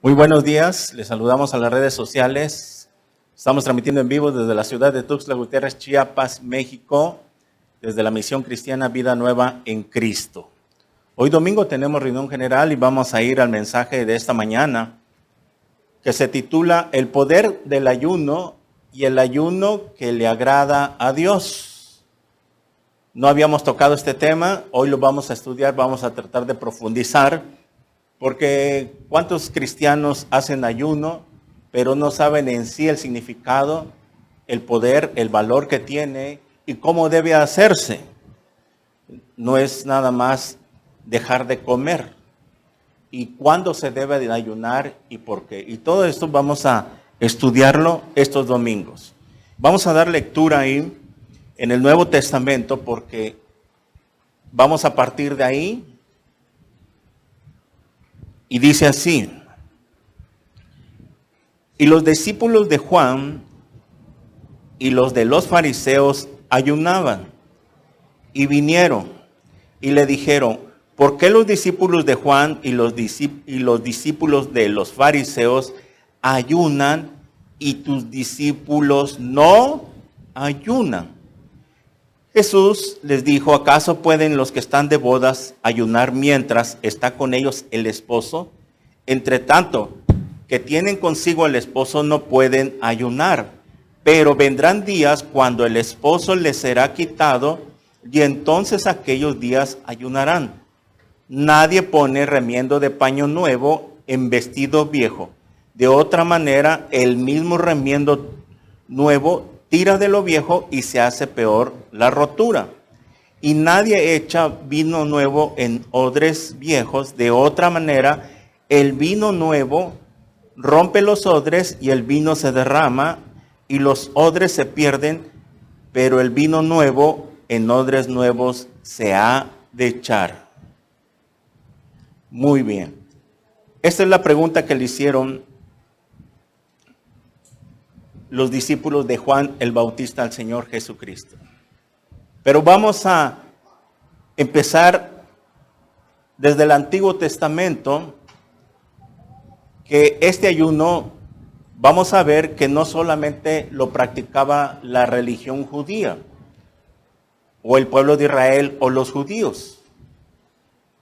Muy buenos días, les saludamos a las redes sociales. Estamos transmitiendo en vivo desde la ciudad de Tuxtla Gutiérrez, Chiapas, México, desde la Misión Cristiana Vida Nueva en Cristo. Hoy domingo tenemos reunión general y vamos a ir al mensaje de esta mañana, que se titula El poder del ayuno y el ayuno que le agrada a Dios. No habíamos tocado este tema, hoy lo vamos a estudiar, vamos a tratar de profundizar. Porque ¿cuántos cristianos hacen ayuno, pero no saben en sí el significado, el poder, el valor que tiene y cómo debe hacerse? No es nada más dejar de comer. ¿Y cuándo se debe de ayunar y por qué? Y todo esto vamos a estudiarlo estos domingos. Vamos a dar lectura ahí en el Nuevo Testamento porque vamos a partir de ahí. Y dice así: y los discípulos de Juan y los de los fariseos ayunaban y vinieron y le dijeron: ¿por qué los discípulos de Juan y los discípulos de los fariseos ayunan y tus discípulos no ayunan? Jesús les dijo: ¿acaso pueden los que están de bodas ayunar mientras está con ellos el esposo? Entre tanto que tienen consigo el esposo no pueden ayunar, pero vendrán días cuando el esposo les será quitado y entonces aquellos días ayunarán. Nadie pone remiendo de paño nuevo en vestido viejo. De otra manera, el mismo remiendo nuevo tira de lo viejo y se hace peor la rotura. Y nadie echa vino nuevo en odres viejos. De otra manera, el vino nuevo rompe los odres y el vino se derrama y los odres se pierden, pero el vino nuevo en odres nuevos se ha de echar. Muy bien. Esta es la pregunta que le hicieron los discípulos de Juan el Bautista al Señor Jesucristo. Pero vamos a empezar desde el Antiguo Testamento, que este ayuno vamos a ver que no solamente lo practicaba la religión judía o el pueblo de Israel o los judíos.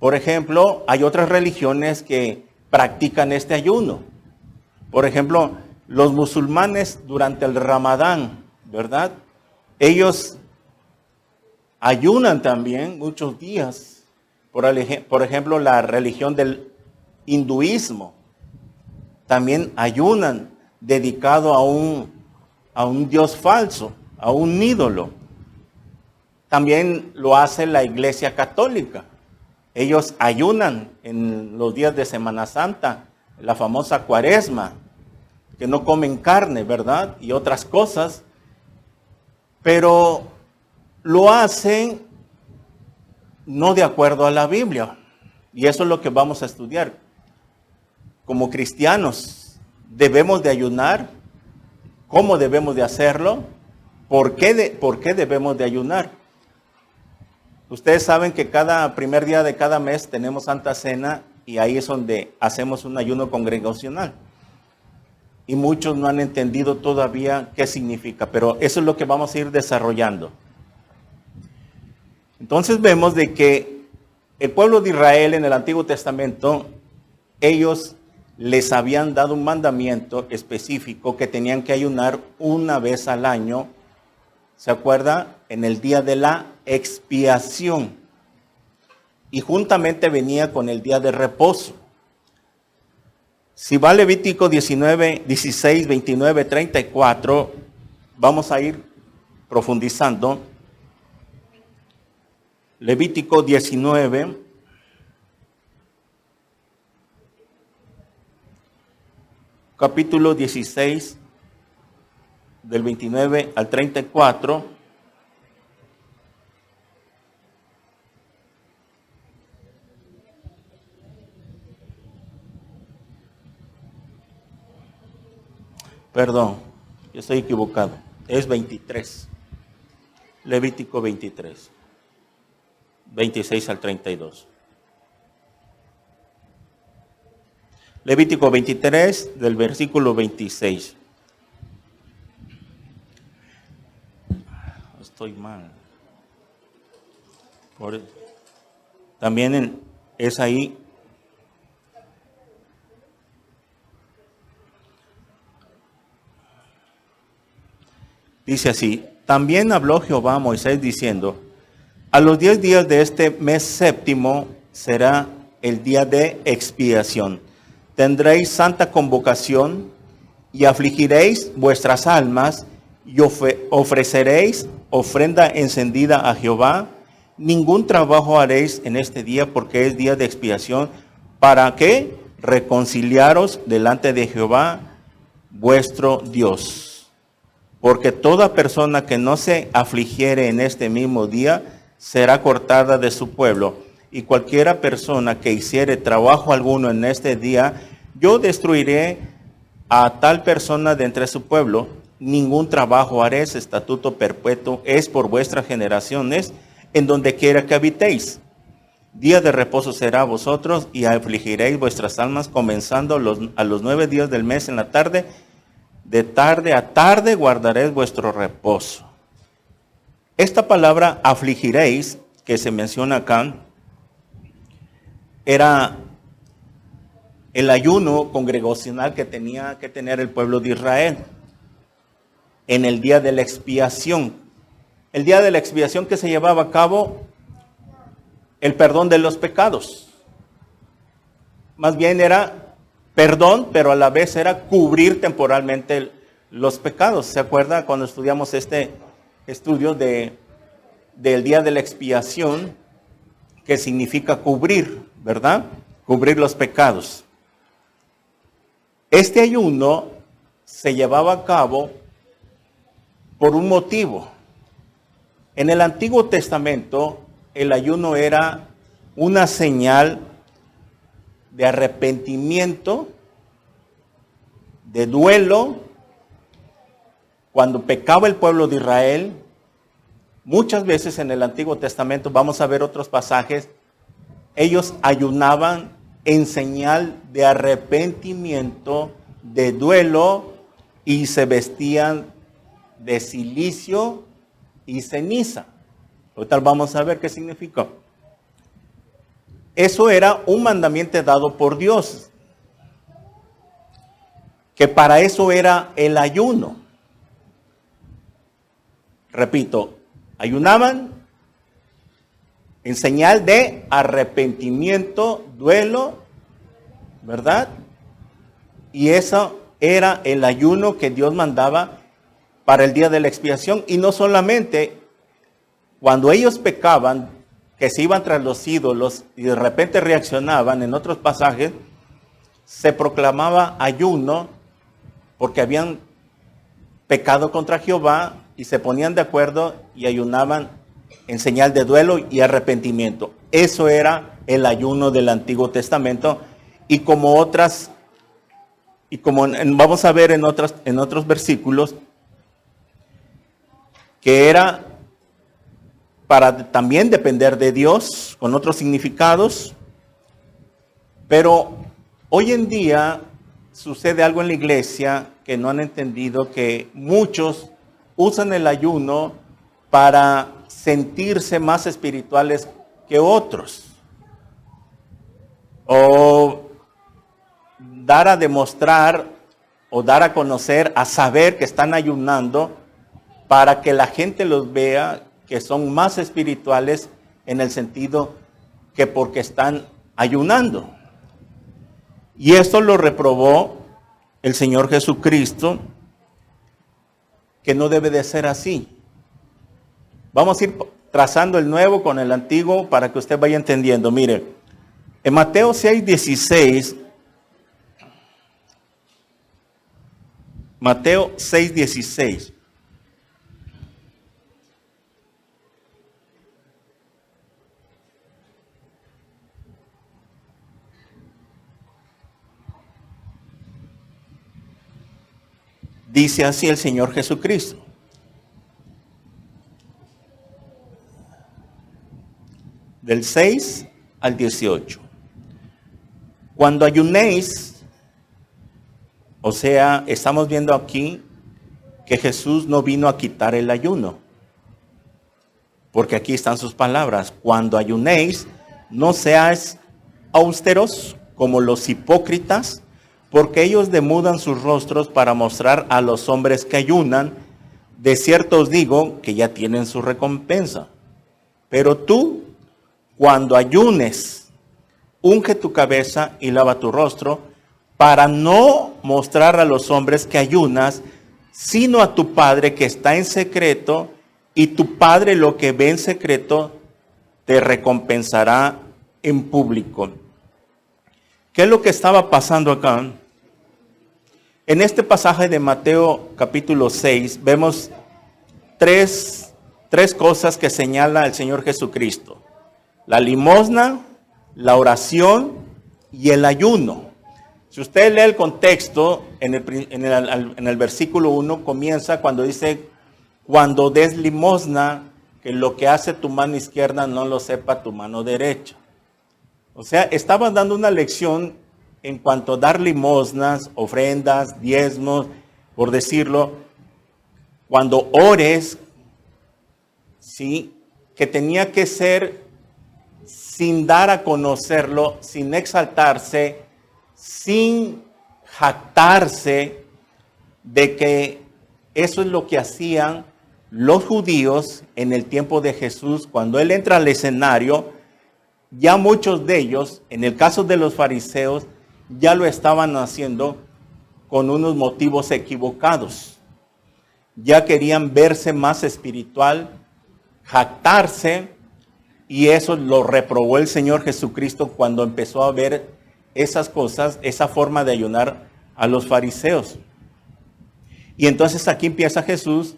Por ejemplo, hay otras religiones que practican este ayuno. Por ejemplo, los musulmanes durante el Ramadán, ¿verdad? Ellos ayunan también muchos días. Por ejemplo, la religión del hinduismo también ayunan dedicado a un dios falso, a un ídolo. También lo hace la Iglesia Católica. Ellos ayunan en los días de Semana Santa, la famosa Cuaresma, que no comen carne, ¿verdad? Y otras cosas. Pero lo hacen no de acuerdo a la Biblia. Y eso es lo que vamos a estudiar. Como cristianos, ¿debemos de ayunar? ¿Cómo debemos de hacerlo? ¿Por qué debemos de ayunar? Ustedes saben que cada primer día de cada mes tenemos Santa Cena y ahí es donde hacemos un ayuno congregacional. Y muchos no han entendido todavía qué significa, pero eso es lo que vamos a ir desarrollando. Entonces vemos de que el pueblo de Israel en el Antiguo Testamento, ellos les habían dado un mandamiento específico que tenían que ayunar una vez al año. ¿Se acuerda? En el día de la expiación. Y juntamente venía con el día de reposo. Si va Levítico 19, 16, 29, 34, vamos a ir profundizando. Levítico 19, capítulo 16, del 29 al 34. Perdón, yo estoy equivocado. Es 23. Levítico 23. 26 al 32. Levítico 23, del versículo 26. Estoy mal. También es ahí. Dice así: también habló Jehová a Moisés diciendo: a los 10 días de este mes séptimo será el día de expiación. Tendréis santa convocación y afligiréis vuestras almas y ofreceréis ofrenda encendida a Jehová. Ningún trabajo haréis en este día, porque es día de expiación, para que reconciliaros delante de Jehová vuestro Dios. Porque toda persona que no se afligiere en este mismo día será cortada de su pueblo, y cualquiera persona que hiciere trabajo alguno en este día, yo destruiré a tal persona de entre su pueblo. Ningún trabajo haréis, estatuto perpetuo es por vuestras generaciones, en donde quiera que habitéis. Día de reposo será a vosotros, y afligiréis vuestras almas, comenzando a los 9 días del mes en la tarde. De tarde a tarde guardaréis vuestro reposo. Esta palabra afligiréis, que se menciona acá, era el ayuno congregacional que tenía que tener el pueblo de Israel en el día de la expiación. El día de la expiación que se llevaba a cabo el perdón de los pecados. Más bien era perdón, pero a la vez era cubrir temporalmente los pecados. ¿Se acuerda cuando estudiamos este estudio del día de la expiación, que significa cubrir, ¿verdad? Cubrir los pecados. Este ayuno se llevaba a cabo por un motivo. En el Antiguo Testamento, el ayuno era una señal de arrepentimiento, de duelo. Cuando pecaba el pueblo de Israel, muchas veces en el Antiguo Testamento, vamos a ver otros pasajes, ellos ayunaban en señal de arrepentimiento, de duelo, y se vestían de cilicio y ceniza. Ahorita vamos a ver qué significa. Eso era un mandamiento dado por Dios, que para eso era el ayuno. Repito, ayunaban en señal de arrepentimiento, duelo, ¿verdad? Y eso era el ayuno que Dios mandaba para el día de la expiación. Y no solamente cuando ellos pecaban, que se iban tras los ídolos y de repente reaccionaban, en otros pasajes se proclamaba ayuno porque habían pecado contra Jehová y se ponían de acuerdo y ayunaban en señal de duelo y arrepentimiento. Eso era el ayuno del Antiguo Testamento. Y como vamos a ver en otros versículos, que era para también depender de Dios, con otros significados. Pero hoy en día sucede algo en la iglesia que no han entendido, que muchos usan el ayuno para sentirse más espirituales que otros, o dar a demostrar o dar a conocer, a saber que están ayunando, para que la gente los vea que son más espirituales, en el sentido que porque están ayunando. Y esto lo reprobó el Señor Jesucristo, que no debe de ser así. Vamos a ir trazando el nuevo con el antiguo para que usted vaya entendiendo. Mire, en Mateo 6:16, Mateo 6:16. Dice así el Señor Jesucristo: del 6 al 18. Cuando ayunéis, O sea, estamos viendo aquí que Jesús no vino a quitar el ayuno. Porque aquí están sus palabras. Cuando ayunéis, no seáis austeros como los hipócritas, porque ellos demudan sus rostros para mostrar a los hombres que ayunan. De cierto os digo que ya tienen su recompensa. Pero tú, cuando ayunes, unge tu cabeza y lava tu rostro, para no mostrar a los hombres que ayunas, sino a tu Padre que está en secreto, y tu Padre lo que ve en secreto te recompensará en público. ¿Qué es lo que estaba pasando acá? En este pasaje de Mateo capítulo 6 vemos tres cosas que señala el Señor Jesucristo: la limosna, la oración y el ayuno. Si usted lee el contexto, en el versículo 1 comienza cuando dice: cuando des limosna, que lo que hace tu mano izquierda no lo sepa tu mano derecha. O sea, estaba dando una lección en cuanto a dar limosnas, ofrendas, diezmos, por decirlo. Cuando ores, ¿sí?, que tenía que ser sin dar a conocerlo, sin exaltarse, sin jactarse de que eso es lo que hacían los judíos en el tiempo de Jesús. Cuando Él entra al escenario, ya muchos de ellos, en el caso de los fariseos, ya lo estaban haciendo con unos motivos equivocados. Ya querían verse más espiritual, jactarse, y eso lo reprobó el Señor Jesucristo cuando empezó a ver esas cosas, esa forma de ayunar a los fariseos. Y entonces aquí empieza Jesús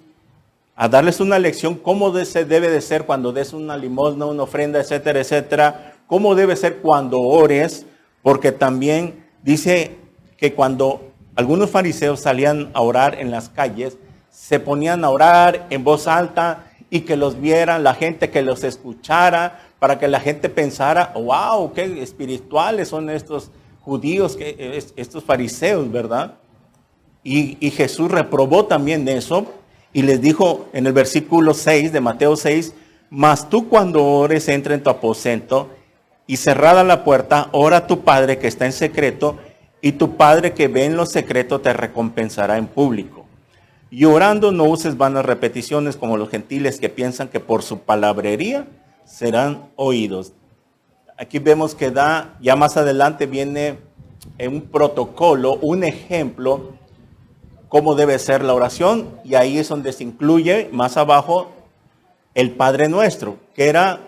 a darles una lección cómo se debe de ser cuando des una limosna, una ofrenda, etcétera, etcétera. Cómo debe ser cuando ores, porque también dice que cuando algunos fariseos salían a orar en las calles, se ponían a orar en voz alta y que los vieran, la gente que los escuchara, para que la gente pensara: wow, qué espirituales son estos judíos, estos fariseos, ¿verdad? Y Jesús reprobó también eso y les dijo en el versículo 6 de Mateo 6: mas tú cuando ores, entra en tu aposento y cerrada la puerta, ora a tu Padre que está en secreto, y tu Padre que ve en lo secreto te recompensará en público. Y orando no uses vanas repeticiones como los gentiles, que piensan que por su palabrería serán oídos. Aquí vemos que ya más adelante viene un protocolo, un ejemplo, cómo debe ser la oración, y ahí es donde se incluye más abajo el Padre Nuestro, que era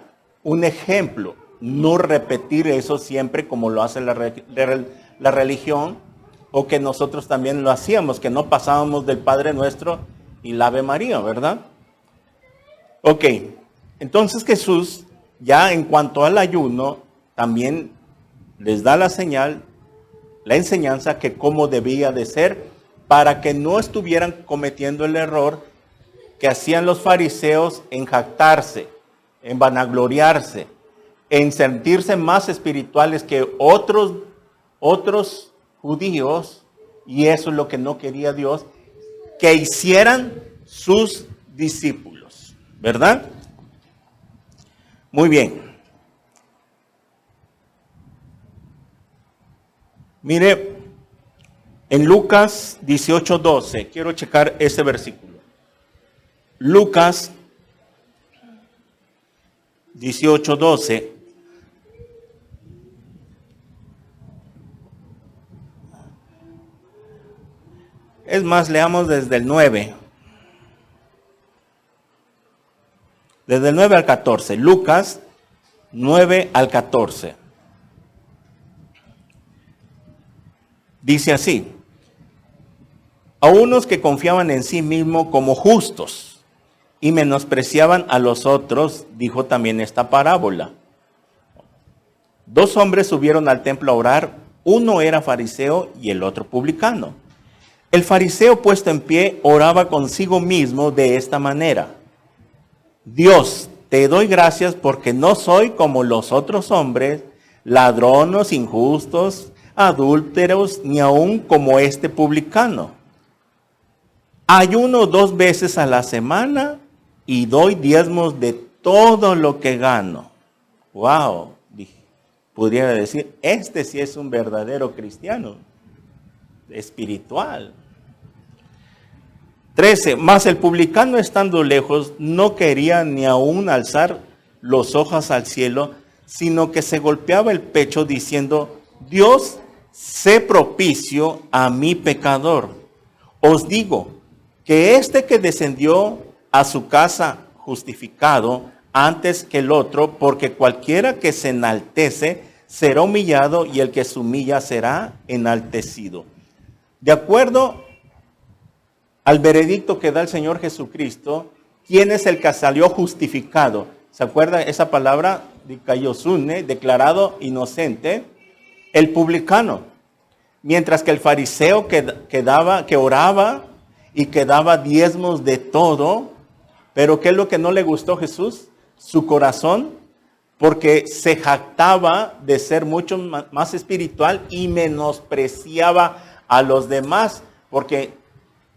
un ejemplo. No repetir eso siempre como lo hace la religión, o que nosotros también lo hacíamos, que no pasábamos del Padre Nuestro y la Ave María, ¿verdad? Ok, entonces Jesús, ya en cuanto al ayuno, también les da la señal, la enseñanza que cómo debía de ser, para que no estuvieran cometiendo el error que hacían los fariseos en jactarse, en vanagloriarse, en sentirse más espirituales que otros judíos, y eso es lo que no quería Dios, que hicieran sus discípulos, ¿verdad? Muy bien. Mire, en Lucas 18:12, quiero checar ese versículo. Lucas 18:12. Es más, leamos desde el 9. Desde el 9 al 14. Lucas 9 al 14. Dice así: a unos que confiaban en sí mismos como justos y menospreciaban a los otros, dijo también esta parábola. 2 hombres subieron al templo a orar, uno era fariseo y el otro publicano. El fariseo, puesto en pie, oraba consigo mismo de esta manera: Dios, te doy gracias porque no soy como los otros hombres, ladrones, injustos, adúlteros, ni aun como este publicano. Ayuno 2 veces a la semana y doy diezmos de todo lo que gano. Wow, dije, pudiera decir, este sí es un verdadero cristiano, espiritual. 13, mas el publicano estando lejos no quería ni aún alzar los ojos al cielo, sino que se golpeaba el pecho diciendo, Dios, sé propicio a mi pecador. Os digo que este que descendió a su casa justificado antes que el otro, porque cualquiera que se enaltece será humillado y el que se humilla será enaltecido. De acuerdo al veredicto que da el Señor Jesucristo, ¿quién es el que salió justificado? ¿Se acuerda esa palabra? Dikaiosune, declarado inocente, el publicano. Mientras que el fariseo que oraba y que daba diezmos de todo, pero ¿qué es lo que no le gustó a Jesús? Su corazón, porque se jactaba de ser mucho más espiritual y menospreciaba a los demás, porque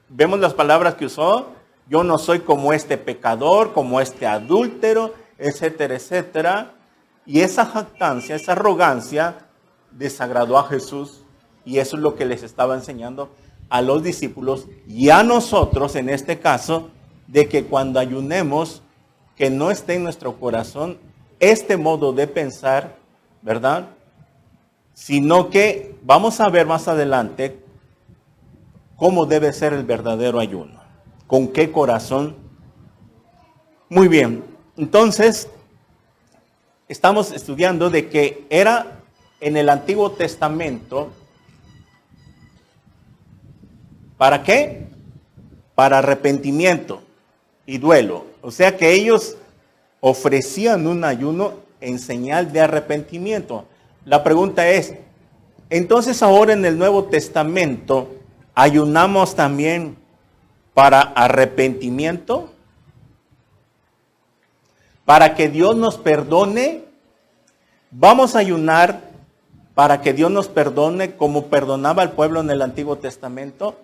vemos las palabras que usó, yo no soy como este pecador, como este adúltero, etcétera, etcétera. Y esa jactancia, esa arrogancia desagradó a Jesús, y eso es lo que les estaba enseñando a los discípulos y a nosotros en este caso, de que cuando ayunemos, que no esté en nuestro corazón este modo de pensar, ¿verdad? Sino que vamos a ver más adelante cómo debe ser el verdadero ayuno, con qué corazón. Muy bien, entonces estamos estudiando de que era en el Antiguo Testamento, ¿para qué? Para arrepentimiento y duelo. O sea que ellos ofrecían un ayuno en señal de arrepentimiento. La pregunta es, entonces ahora en el Nuevo Testamento, ¿ayunamos también para arrepentimiento? ¿Para que Dios nos perdone? ¿Vamos a ayunar para que Dios nos perdone como perdonaba al pueblo en el Antiguo Testamento?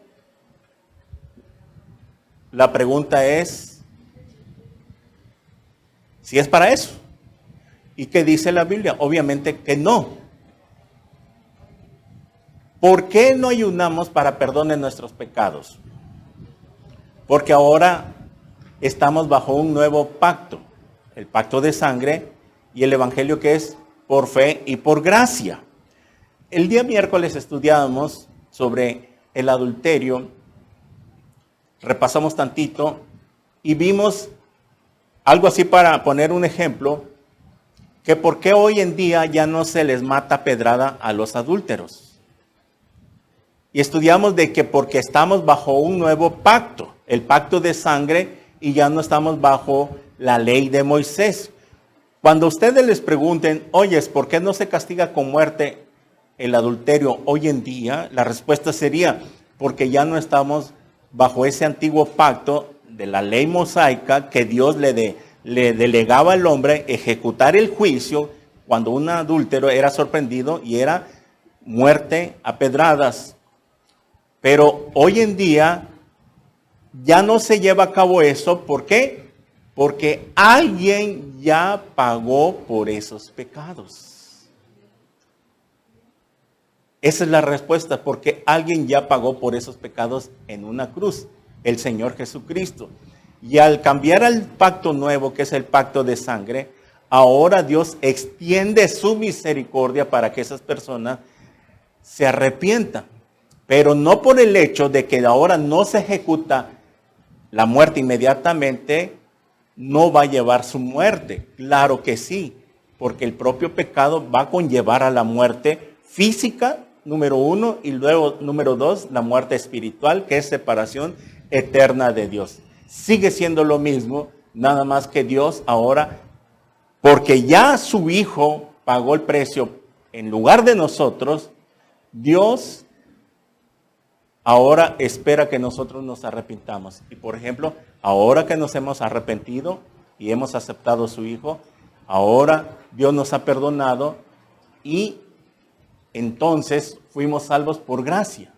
La pregunta es, si es para eso. ¿Y qué dice la Biblia? Obviamente que no. ¿Por qué no ayunamos para perdón de nuestros pecados? Porque ahora estamos bajo un nuevo pacto, el pacto de sangre y el evangelio que es por fe y por gracia. El día miércoles estudiábamos sobre el adulterio, repasamos tantito y vimos algo así para poner un ejemplo, que por qué hoy en día ya no se les mata pedrada a los adúlteros. Y estudiamos de que porque estamos bajo un nuevo pacto, el pacto de sangre, y ya no estamos bajo la ley de Moisés. Cuando ustedes les pregunten, oye, ¿por qué no se castiga con muerte el adulterio hoy en día? La respuesta sería, porque ya no estamos bajo ese antiguo pacto de la ley mosaica que Dios le delegaba al hombre ejecutar el juicio cuando un adúltero era sorprendido y era muerte a pedradas. Pero hoy en día ya no se lleva a cabo eso. ¿Por qué? Porque alguien ya pagó por esos pecados. Esa es la respuesta, porque alguien ya pagó por esos pecados en una cruz, el Señor Jesucristo. Y al cambiar al pacto nuevo, que es el pacto de sangre, ahora Dios extiende su misericordia para que esas personas se arrepientan. Pero no por el hecho de que ahora no se ejecuta la muerte inmediatamente, no va a llevar su muerte. Claro que sí, porque el propio pecado va a conllevar a la muerte física, número 1, y luego, número 2, la muerte espiritual, que es separación eterna de Dios. Sigue siendo lo mismo, nada más que Dios ahora, porque ya su Hijo pagó el precio en lugar de nosotros, Dios ahora espera que nosotros nos arrepintamos. Y por ejemplo, ahora que nos hemos arrepentido y hemos aceptado a su Hijo, ahora Dios nos ha perdonado y entonces fuimos salvos por gracia,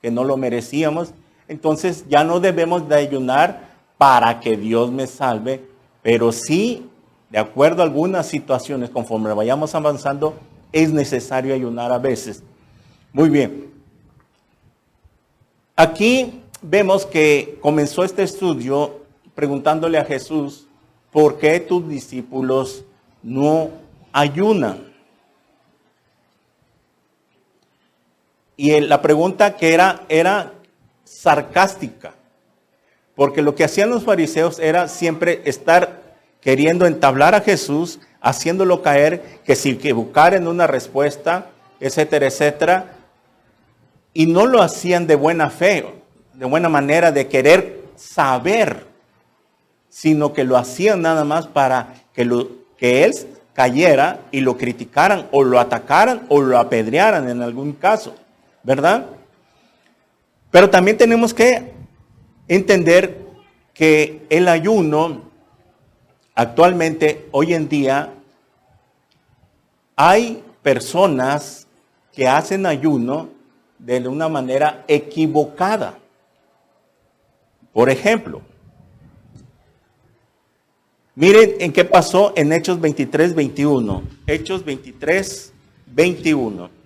que no lo merecíamos. Entonces ya no debemos de ayunar para que Dios me salve, pero sí, de acuerdo a algunas situaciones, conforme vayamos avanzando, es necesario ayunar a veces. Muy bien. Aquí vemos que comenzó este estudio preguntándole a Jesús, ¿por qué tus discípulos no ayunan? Y la pregunta que era sarcástica, porque lo que hacían los fariseos era siempre estar queriendo entablar a Jesús, haciéndolo caer, que se equivocara en una respuesta, etcétera, etcétera, y no lo hacían de buena fe, de buena manera, de querer saber, sino que lo hacían nada más para que él cayera y lo criticaran, o lo atacaran, o lo apedrearan en algún caso, ¿verdad? Pero también tenemos que entender que el ayuno, actualmente, hoy en día, hay personas que hacen ayuno de una manera equivocada. Por ejemplo, miren en qué pasó en Hechos 23, 21. Hechos 23, 21.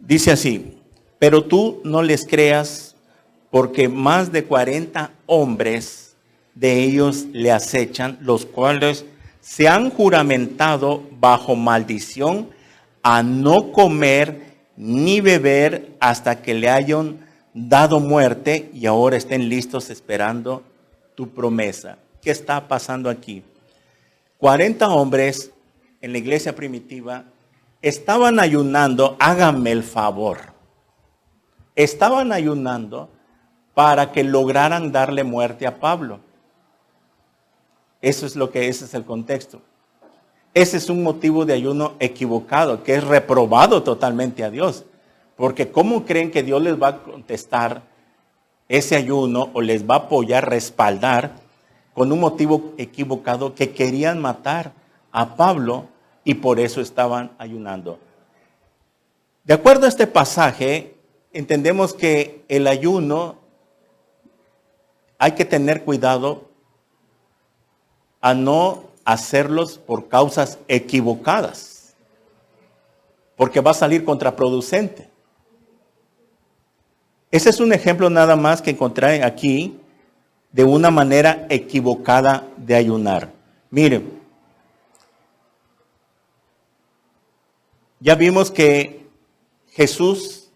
Dice así, pero tú no les creas, porque más de 40 hombres de ellos le acechan, los cuales se han juramentado bajo maldición a no comer ni beber hasta que le hayan dado muerte y ahora estén listos esperando tu promesa. ¿Qué está pasando aquí? 40 hombres en la iglesia primitiva estaban ayunando, háganme el favor. Estaban ayunando para que lograran darle muerte a Pablo. Ese es el contexto. Ese es un motivo de ayuno equivocado, que es reprobado totalmente a Dios. Porque ¿cómo creen que Dios les va a contestar ese ayuno o les va a apoyar, respaldar con un motivo equivocado que querían matar a Pablo y por eso estaban ayunando? De acuerdo a este pasaje, entendemos que el ayuno hay que tener cuidado a no hacerlos por causas equivocadas, porque va a salir contraproducente. Ese es un ejemplo nada más que encontré aquí de una manera equivocada de ayunar. Miren, ya vimos que Jesús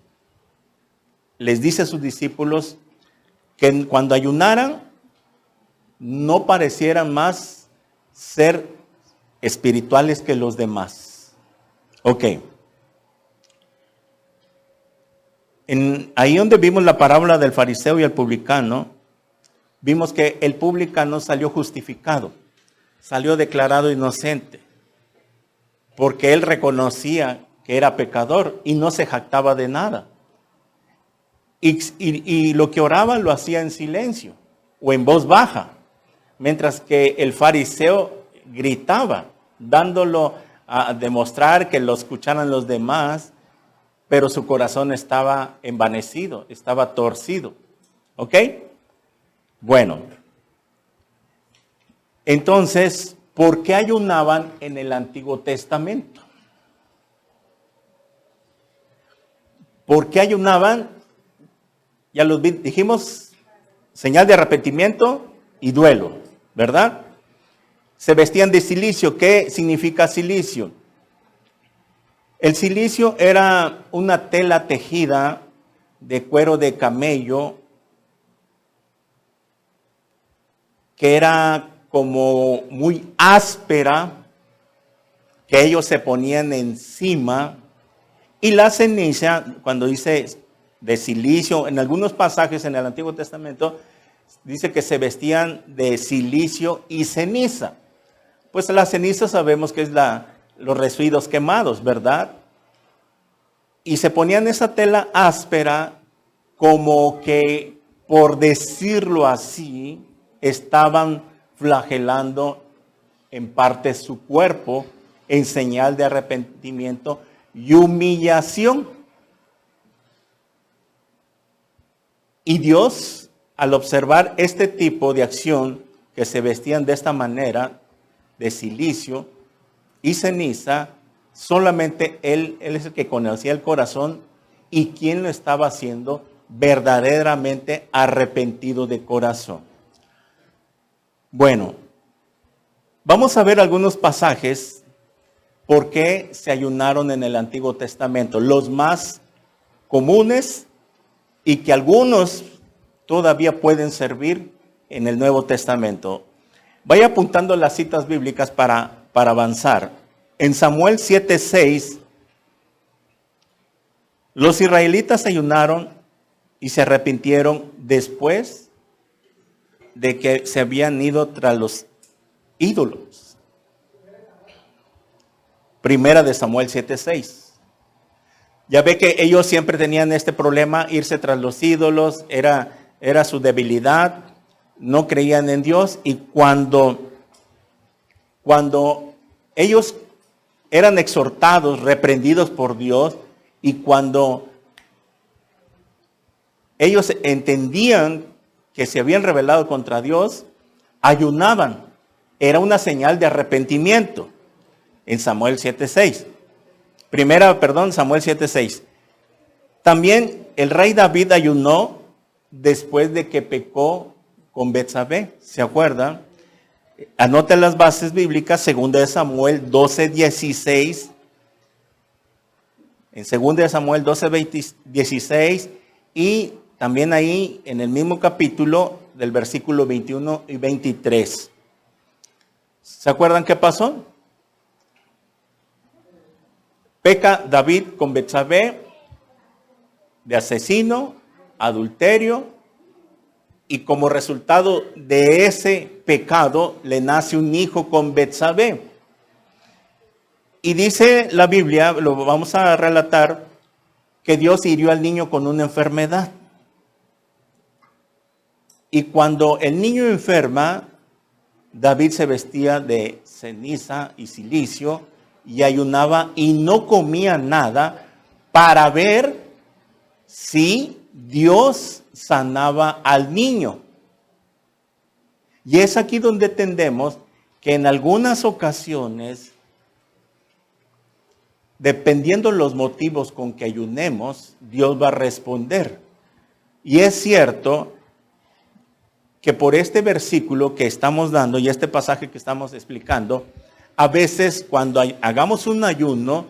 les dice a sus discípulos que cuando ayunaran no parecieran más ser espirituales que los demás. Ok. Ahí donde vimos la parábola del fariseo y el publicano, vimos que el publicano salió justificado, salió declarado inocente, porque él reconocía que era pecador y no se jactaba de nada. Y lo que oraba lo hacía en silencio o en voz baja, mientras que el fariseo gritaba, dándolo a demostrar que lo escucharan los demás, pero su corazón estaba envanecido, estaba torcido. ¿Ok? Bueno, entonces, ¿por qué ayunaban en el Antiguo Testamento? ¿Por qué ayunaban? Ya los dijimos, señal de arrepentimiento y duelo, ¿verdad? Se vestían de cilicio. ¿Qué significa cilicio? El cilicio era una tela tejida de cuero de camello que era como muy áspera, que ellos se ponían encima, y la ceniza, cuando dice de silicio, en algunos pasajes en el Antiguo Testamento, dice que se vestían de silicio y ceniza. Pues la ceniza sabemos que es los residuos quemados, ¿verdad? Y se ponían esa tela áspera como que, por decirlo así, estaban flagelando en parte su cuerpo en señal de arrepentimiento y humillación. Y Dios, al observar este tipo de acción, que se vestían de esta manera, de silicio y ceniza, solamente Él es el que conocía el corazón y quién lo estaba haciendo verdaderamente arrepentido de corazón. Bueno, vamos a ver algunos pasajes por qué se ayunaron en el Antiguo Testamento, los más comunes y que algunos todavía pueden servir en el Nuevo Testamento. Vaya apuntando las citas bíblicas para avanzar. En Samuel 7:6, los israelitas ayunaron y se arrepintieron después de que se habían ido tras los ídolos. Primera de Samuel 7:6. Ya ve que ellos siempre tenían este problema, irse tras los ídolos, era su debilidad, no creían en Dios, y cuando ellos eran exhortados, reprendidos por Dios, y cuando ellos entendían que se habían rebelado contra Dios, ayunaban. Era una señal de arrepentimiento. En Samuel 7:6. Samuel 7:6. También el rey David ayunó después de que pecó con Betsabé. ¿Se acuerdan? Anoten las bases bíblicas, 2 de Samuel 12:16. En 2 de Samuel 12:16 y también ahí en el mismo capítulo del versículo 21 y 23. ¿Se acuerdan qué pasó? Peca David con Betsabé de asesino, adulterio, y como resultado de ese pecado le nace un hijo con Betsabé. Y dice la Biblia, lo vamos a relatar, que Dios hirió al niño con una enfermedad. Y cuando el niño enferma, David se vestía de ceniza y silicio y ayunaba y no comía nada para ver si Dios sanaba al niño. Y es aquí donde entendemos que en algunas ocasiones, dependiendo los motivos con que ayunemos, Dios va a responder. Y es cierto que por este versículo que estamos dando y este pasaje que estamos explicando, a veces cuando hagamos un ayuno,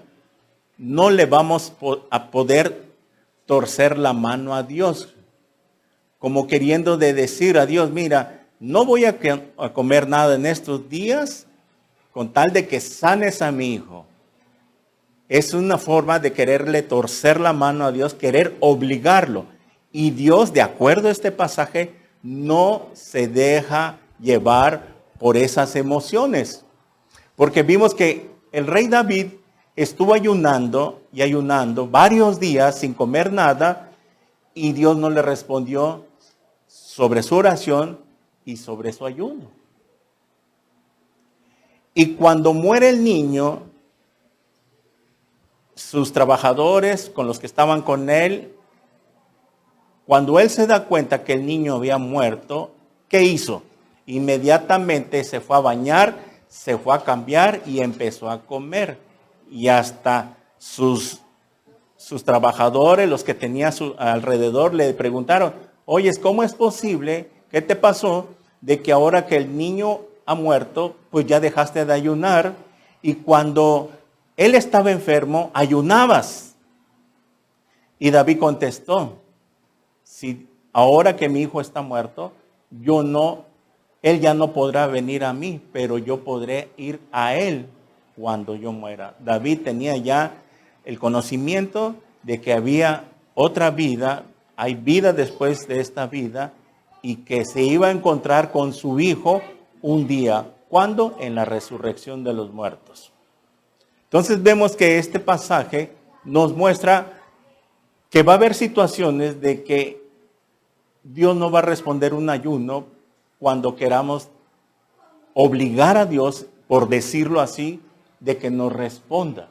no le vamos a poder torcer la mano a Dios, como queriendo de decir a Dios, mira, no voy a comer nada en estos días con tal de que sanes a mi hijo. Es una forma de quererle torcer la mano a Dios, querer obligarlo. Y Dios, de acuerdo a este pasaje, no se deja llevar por esas emociones. Porque vimos que el rey David estuvo ayunando y ayunando varios días sin comer nada y Dios no le respondió sobre su oración y sobre su ayuno. Y cuando muere el niño, sus trabajadores con los que estaban con él, cuando él se da cuenta que el niño había muerto, ¿qué hizo? Inmediatamente se fue a bañar, se fue a cambiar y empezó a comer. Y hasta sus trabajadores, los que tenía a su alrededor, le preguntaron, oye, ¿cómo es posible? ¿Qué te pasó? De que ahora que el niño ha muerto, pues ya dejaste de ayunar. Y cuando él estaba enfermo, ayunabas. Y David contestó, si ahora que mi hijo está muerto, él ya no podrá venir a mí, pero yo podré ir a él. cuando yo muera. David tenía ya el conocimiento de que había otra vida, hay vida después de esta vida, y que se iba a encontrar con su hijo un día. ¿Cuándo? En la resurrección de los muertos. Entonces vemos que este pasaje nos muestra que va a haber situaciones de que Dios no va a responder un ayuno cuando queramos obligar a Dios, por decirlo así, de que nos responda.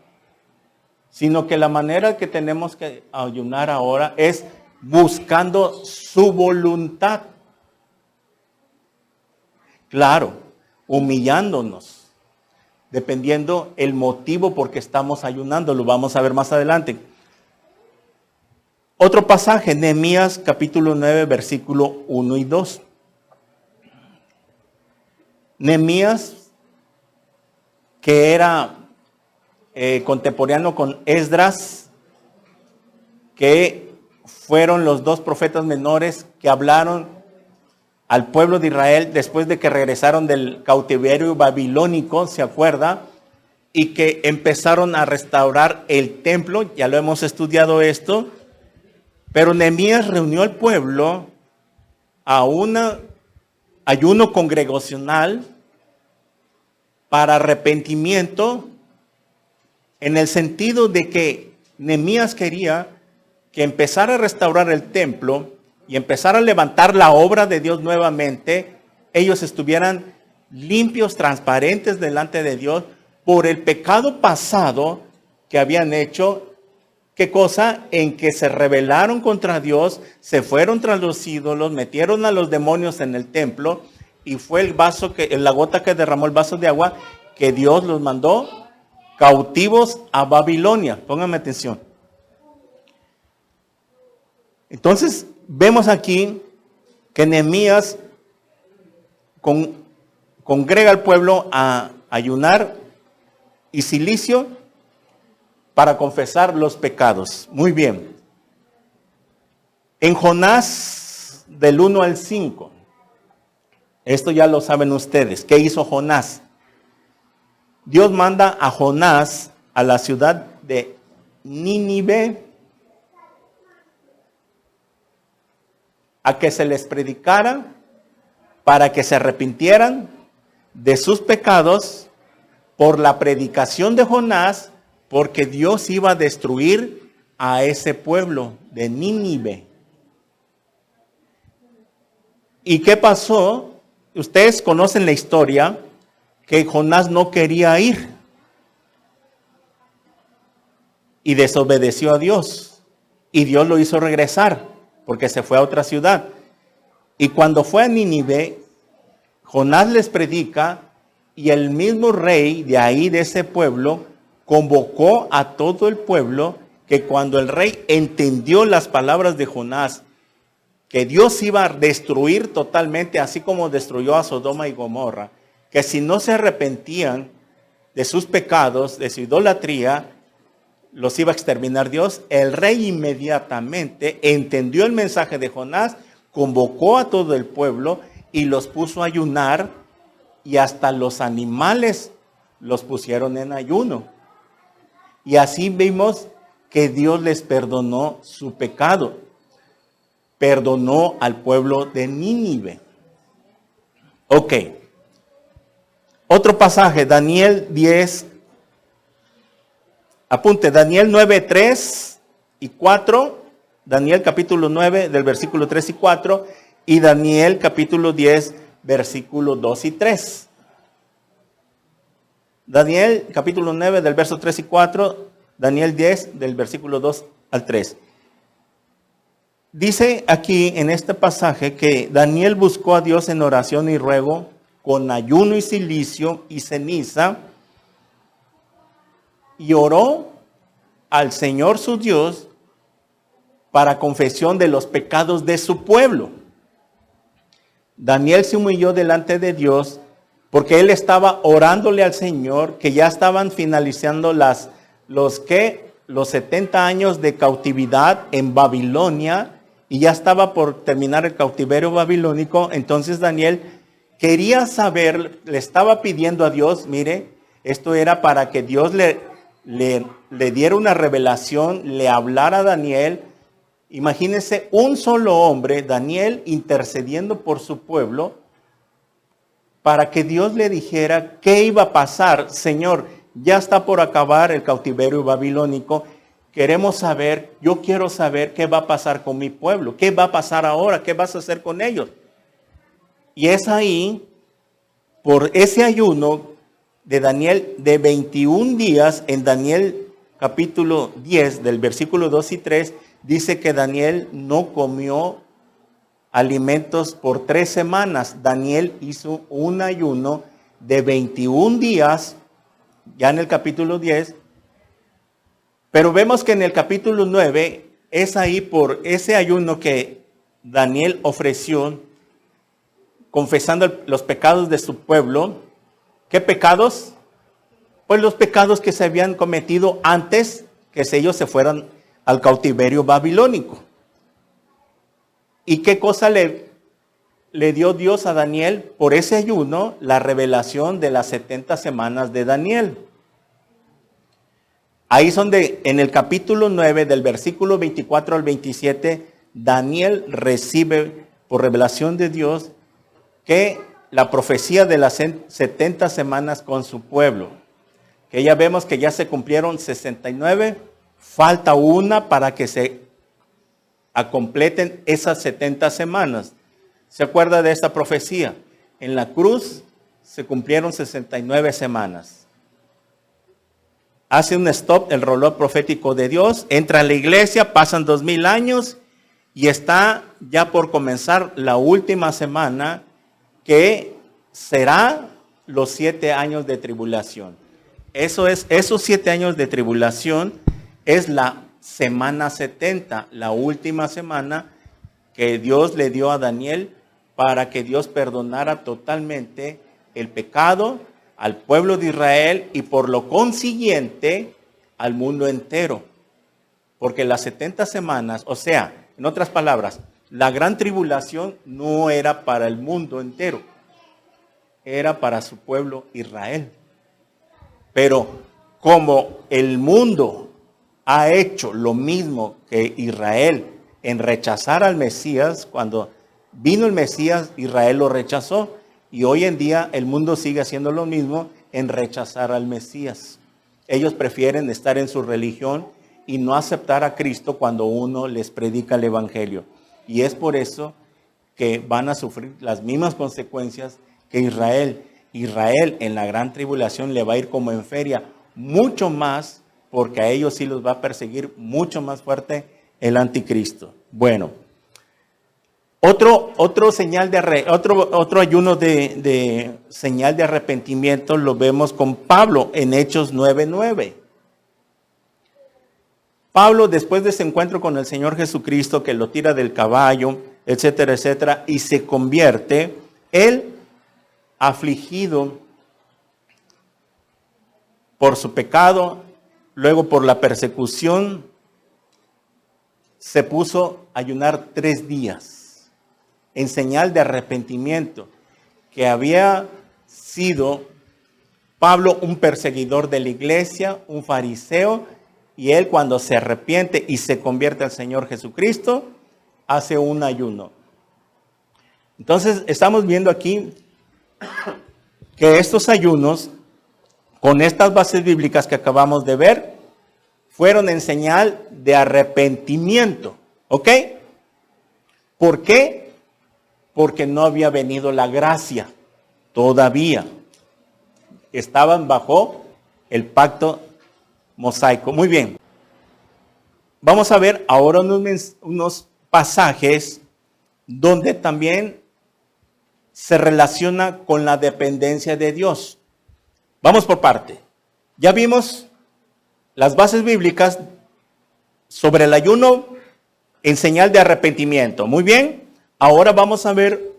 Sino que la manera que tenemos que ayunar ahora es buscando su voluntad. Claro, humillándonos, dependiendo el motivo por que estamos ayunando. Lo vamos a ver más adelante. Otro pasaje, Nehemías capítulo 9, versículo 1 y 2. Nehemías, que era contemporáneo con Esdras, que fueron los dos profetas menores que hablaron al pueblo de Israel después de que regresaron del cautiverio babilónico, ¿se acuerda? Y que empezaron a restaurar el templo, ya lo hemos estudiado esto, pero Nehemías reunió al pueblo a un ayuno congregacional para arrepentimiento, en el sentido de que Nehemías quería que empezara a restaurar el templo y empezar a levantar la obra de Dios nuevamente, ellos estuvieran limpios, transparentes delante de Dios por el pecado pasado que habían hecho. ¿Qué cosa? En que se rebelaron contra Dios, se fueron tras los ídolos, metieron a los demonios en el templo, y fue la gota que derramó el vaso de agua, que Dios los mandó cautivos a Babilonia. Pónganme atención. Entonces, vemos aquí que Nehemías congrega al pueblo a ayunar y cilicio para confesar los pecados. Muy bien. En Jonás, del 1 al 5, esto ya lo saben ustedes. ¿Qué hizo Jonás? Dios manda a Jonás a la ciudad de Nínive a que se les predicara para que se arrepintieran de sus pecados por la predicación de Jonás, porque Dios iba a destruir a ese pueblo de Nínive. ¿Y qué pasó? Ustedes conocen la historia, que Jonás no quería ir y desobedeció a Dios, y Dios lo hizo regresar porque se fue a otra ciudad. Y cuando fue a Nínive, Jonás les predica, y el mismo rey de ahí, de ese pueblo, convocó a todo el pueblo, que cuando el rey entendió las palabras de Jonás, que Dios iba a destruir totalmente, así como destruyó a Sodoma y Gomorra, que si no se arrepentían de sus pecados, de su idolatría, los iba a exterminar Dios. El rey inmediatamente entendió el mensaje de Jonás, convocó a todo el pueblo y los puso a ayunar, y hasta los animales los pusieron en ayuno. Y así vimos que Dios les perdonó su pecado. Perdonó al pueblo de Nínive. Ok. Otro pasaje, Daniel 10. Apunte, Daniel 9, 3 y 4. Daniel capítulo 9 del versículo 3 y 4. Y Daniel capítulo 10, versículo 2 y 3. Daniel capítulo 9 del verso 3 y 4. Daniel 10 del versículo 2 al 3. Dice aquí en este pasaje que Daniel buscó a Dios en oración y ruego, con ayuno y cilicio y ceniza, y oró al Señor su Dios para confesión de los pecados de su pueblo. Daniel se humilló delante de Dios porque él estaba orándole al Señor, que ya estaban finalizando los 70 años de cautividad en Babilonia, y ya estaba por terminar el cautiverio babilónico. Entonces Daniel quería saber, le estaba pidiendo a Dios, mire, Esto era para que Dios le diera una revelación, le hablara a Daniel. Imagínense un solo hombre, Daniel, intercediendo por su pueblo, para que Dios le dijera qué iba a pasar. Señor, ya está por acabar el cautiverio babilónico. Queremos saber, yo quiero saber qué va a pasar con mi pueblo. ¿Qué va a pasar ahora? ¿Qué vas a hacer con ellos? Y es ahí, por ese ayuno de Daniel de 21 días, en Daniel capítulo 10, del versículo 2 y 3, dice que Daniel no comió alimentos por 3 semanas. Daniel hizo un ayuno de 21 días, ya en el capítulo 10, pero vemos que en el capítulo 9 es ahí por ese ayuno que Daniel ofreció, confesando los pecados de su pueblo. ¿Qué pecados? Pues los pecados que se habían cometido antes que ellos se fueran al cautiverio babilónico. ¿Y qué cosa le dio Dios a Daniel? Por ese ayuno, la revelación de las 70 semanas de Daniel. Ahí es donde en el capítulo 9, del versículo 24 al 27, Daniel recibe por revelación de Dios que la profecía de las 70 semanas con su pueblo, que ya vemos que ya se cumplieron 69, falta una para que se completen esas 70 semanas. ¿Se acuerda de esta profecía? En la cruz se cumplieron 69 semanas. Hace un stop el reloj profético de Dios, entra a la iglesia, pasan 2000 años y está ya por comenzar la última semana, que será los 7 años de tribulación. Esos 7 años de tribulación es la semana 70, la última semana que Dios le dio a Daniel para que Dios perdonara totalmente el pecado al pueblo de Israel y por lo consiguiente al mundo entero. Porque las 70 semanas, o sea, en otras palabras, la gran tribulación no era para el mundo entero, era para su pueblo Israel. Pero como el mundo ha hecho lo mismo que Israel en rechazar al Mesías, cuando vino el Mesías, Israel lo rechazó. Y hoy en día el mundo sigue haciendo lo mismo en rechazar al Mesías. Ellos prefieren estar en su religión y no aceptar a Cristo cuando uno les predica el Evangelio. Y es por eso que van a sufrir las mismas consecuencias que Israel. Israel en la gran tribulación le va a ir como en feria, mucho más, porque a ellos sí los va a perseguir mucho más fuerte el anticristo. Bueno, otro ayuno de señal de arrepentimiento lo vemos con Pablo en Hechos 9:9. Pablo, después de ese encuentro con el Señor Jesucristo, que lo tira del caballo, etcétera, etcétera, y se convierte, él, afligido por su pecado, luego por la persecución, se puso a ayunar 3 días. En señal de arrepentimiento, que había sido Pablo un perseguidor de la iglesia, un fariseo, y él cuando se arrepiente y se convierte al Señor Jesucristo, hace un ayuno. Entonces estamos viendo aquí que estos ayunos, con estas bases bíblicas que acabamos de ver, fueron en señal de arrepentimiento. ¿Ok? ¿Por qué? Porque no había venido la gracia todavía. Estaban bajo el pacto mosaico. Muy bien. Vamos a ver ahora unos pasajes donde también se relaciona con la dependencia de Dios. Vamos por parte. Ya vimos las bases bíblicas sobre el ayuno en señal de arrepentimiento. Muy bien. Ahora vamos a ver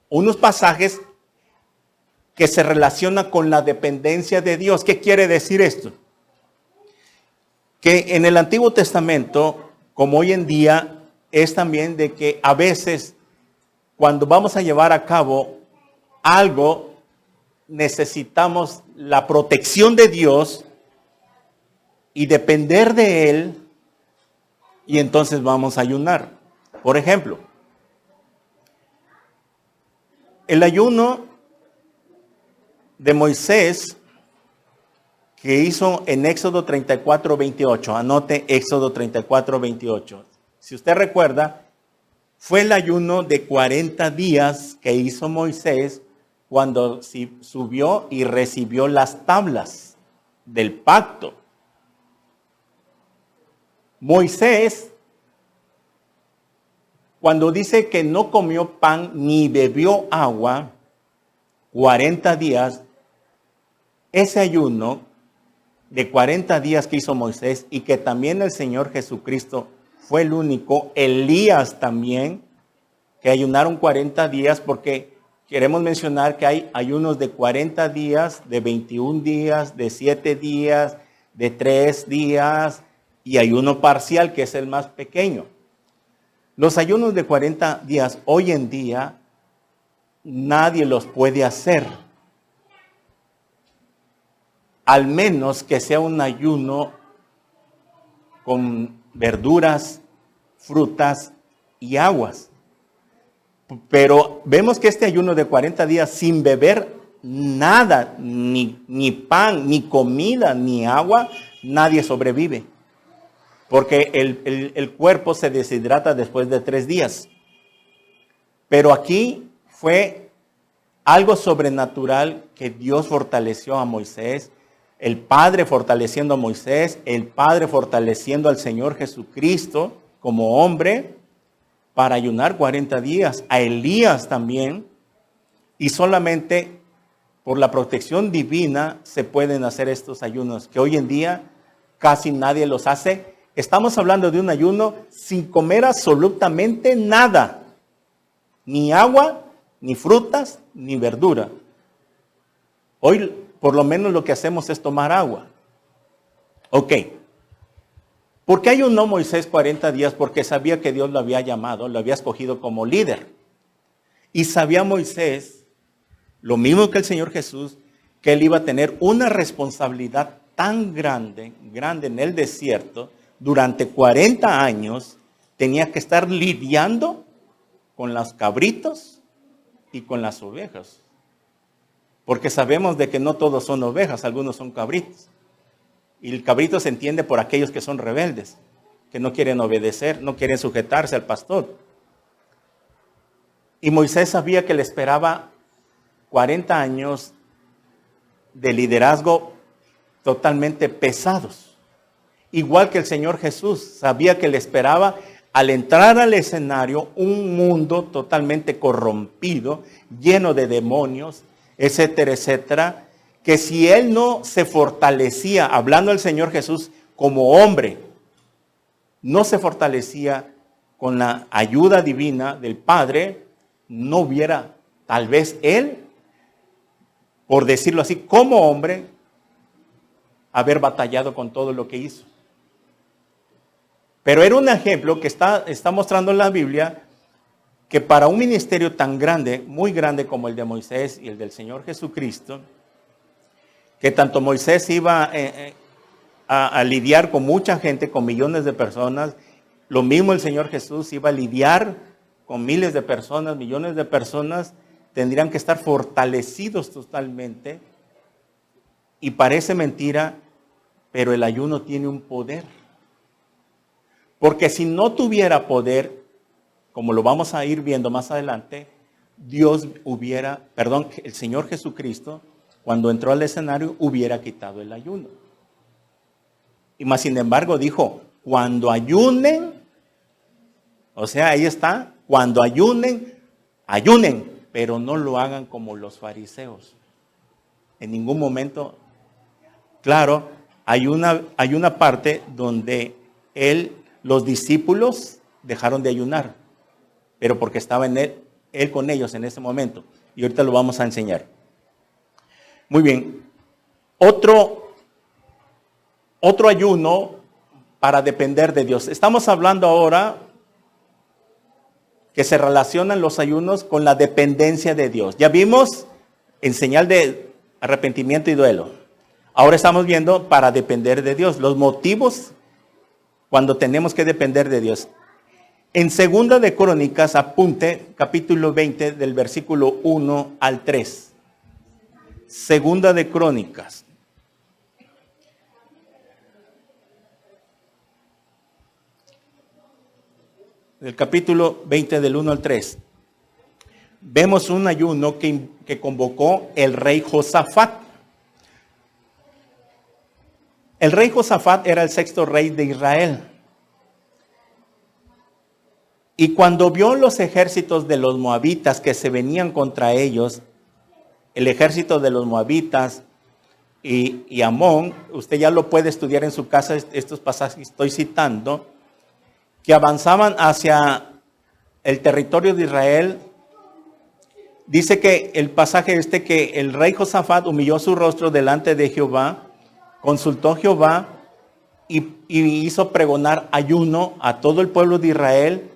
unos pasajes que se relacionan con la dependencia de Dios. ¿Qué quiere decir esto? Que en el Antiguo Testamento, como hoy en día, es también de que a veces cuando vamos a llevar a cabo algo necesitamos la protección de Dios y depender de Él, y entonces vamos a ayunar. Por ejemplo, el ayuno de Moisés que hizo en Éxodo 34, 28. Anote Éxodo 34, 28. Si usted recuerda, fue el ayuno de 40 días que hizo Moisés cuando subió y recibió las tablas del pacto. Moisés, cuando dice que no comió pan ni bebió agua 40 días, ese ayuno de 40 días que hizo Moisés y que también el Señor Jesucristo fue el único, Elías también, que ayunaron 40 días, porque queremos mencionar que hay ayunos de 40 días, de 21 días, de 7 días, de 3 días y ayuno parcial, que es el más pequeño. Los ayunos de 40 días hoy en día nadie los puede hacer, al menos que sea un ayuno con verduras, frutas y aguas. Pero vemos que este ayuno de 40 días sin beber nada, ni pan, ni comida, ni agua, nadie sobrevive. Porque el cuerpo se deshidrata después de 3 días. Pero aquí fue algo sobrenatural que Dios fortaleció a Moisés, el Padre fortaleciendo a Moisés, el Padre fortaleciendo al Señor Jesucristo como hombre para ayunar 40 días, a Elías también, y solamente por la protección divina se pueden hacer estos ayunos, que hoy en día casi nadie los hace. Estamos hablando de un ayuno sin comer absolutamente nada, ni agua, ni frutas, ni verdura. Hoy por lo menos lo que hacemos es tomar agua. Ok. ¿Por qué ayunó Moisés 40 días? Porque sabía que Dios lo había llamado, lo había escogido como líder. Y sabía Moisés, lo mismo que el Señor Jesús, que él iba a tener una responsabilidad tan grande en el desierto. Durante 40 años tenía que estar lidiando con los cabritos y con las ovejas. Porque sabemos de que no todos son ovejas, algunos son cabritos. Y el cabrito se entiende por aquellos que son rebeldes, que no quieren obedecer, no quieren sujetarse al pastor. Y Moisés sabía que le esperaba 40 años de liderazgo totalmente pesados. Igual que el Señor Jesús sabía que le esperaba al entrar al escenario un mundo totalmente corrompido, lleno de demonios, etcétera, etcétera, que si él no se fortalecía, hablando el Señor Jesús como hombre, no se fortalecía con la ayuda divina del Padre, no hubiera tal vez él, por decirlo así, como hombre, haber batallado con todo lo que hizo. Pero era un ejemplo que está mostrando en la Biblia que para un ministerio tan grande, muy grande como el de Moisés y el del Señor Jesucristo, que tanto Moisés iba a lidiar con mucha gente, con millones de personas, lo mismo el Señor Jesús iba a lidiar con miles de personas, millones de personas, tendrían que estar fortalecidos totalmente. Y parece mentira, pero el ayuno tiene un poder. Porque si no tuviera poder, como lo vamos a ir viendo más adelante, el Señor Jesucristo, cuando entró al escenario, hubiera quitado el ayuno. Y más sin embargo dijo, cuando ayunen, o sea, ahí está, cuando ayunen, pero no lo hagan como los fariseos. En ningún momento, claro, hay una parte donde los discípulos dejaron de ayunar, pero porque estaba él con ellos en ese momento. Y ahorita lo vamos a enseñar. Muy bien. Otro ayuno para depender de Dios. Estamos hablando ahora que se relacionan los ayunos con la dependencia de Dios. Ya vimos en señal de arrepentimiento y duelo. Ahora estamos viendo para depender de Dios, los motivos cuando tenemos que depender de Dios. En Segunda de Crónicas, apunte, capítulo 20, del versículo 1 al 3. Segunda de Crónicas. Del capítulo 20, del 1 al 3. Vemos un ayuno que convocó el rey Josafat. El rey Josafat era el sexto rey de Israel. Y cuando vio los ejércitos de los moabitas que se venían contra ellos, el ejército de los moabitas y Amón, usted ya lo puede estudiar en su casa, estos pasajes que estoy citando, que avanzaban hacia el territorio de Israel. Dice que el pasaje que el rey Josafat humilló su rostro delante de Jehová, consultó a Jehová y hizo pregonar ayuno a todo el pueblo de Israel.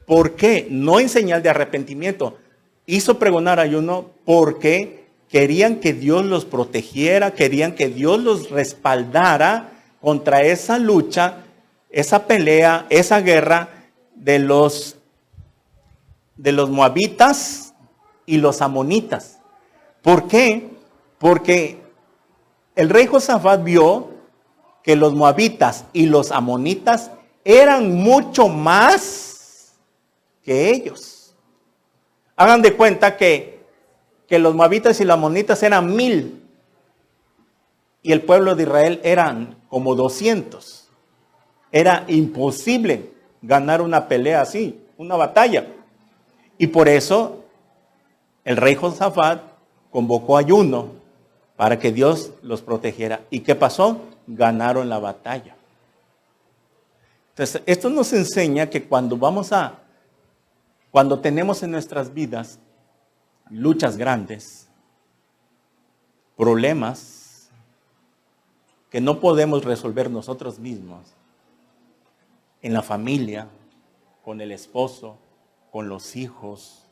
¿Por qué? No en señal de arrepentimiento. Hizo pregonar ayuno porque querían que Dios los protegiera, querían que Dios los respaldara contra esa lucha, esa pelea, esa guerra de los moabitas y los amonitas. ¿Por qué? Porque el rey Josafat vio que los moabitas y los amonitas eran mucho más que ellos. Hagan de cuenta que los moabitas y los amonitas eran 1000 y el pueblo de Israel eran como 200. Era imposible ganar una pelea así, una batalla. Y por eso el rey Josafat convocó ayuno para que Dios los protegiera. ¿Y qué pasó? Ganaron la batalla. Entonces, esto nos enseña que cuando tenemos en nuestras vidas luchas grandes, problemas que no podemos resolver nosotros mismos, en la familia, con el esposo, con los hijos,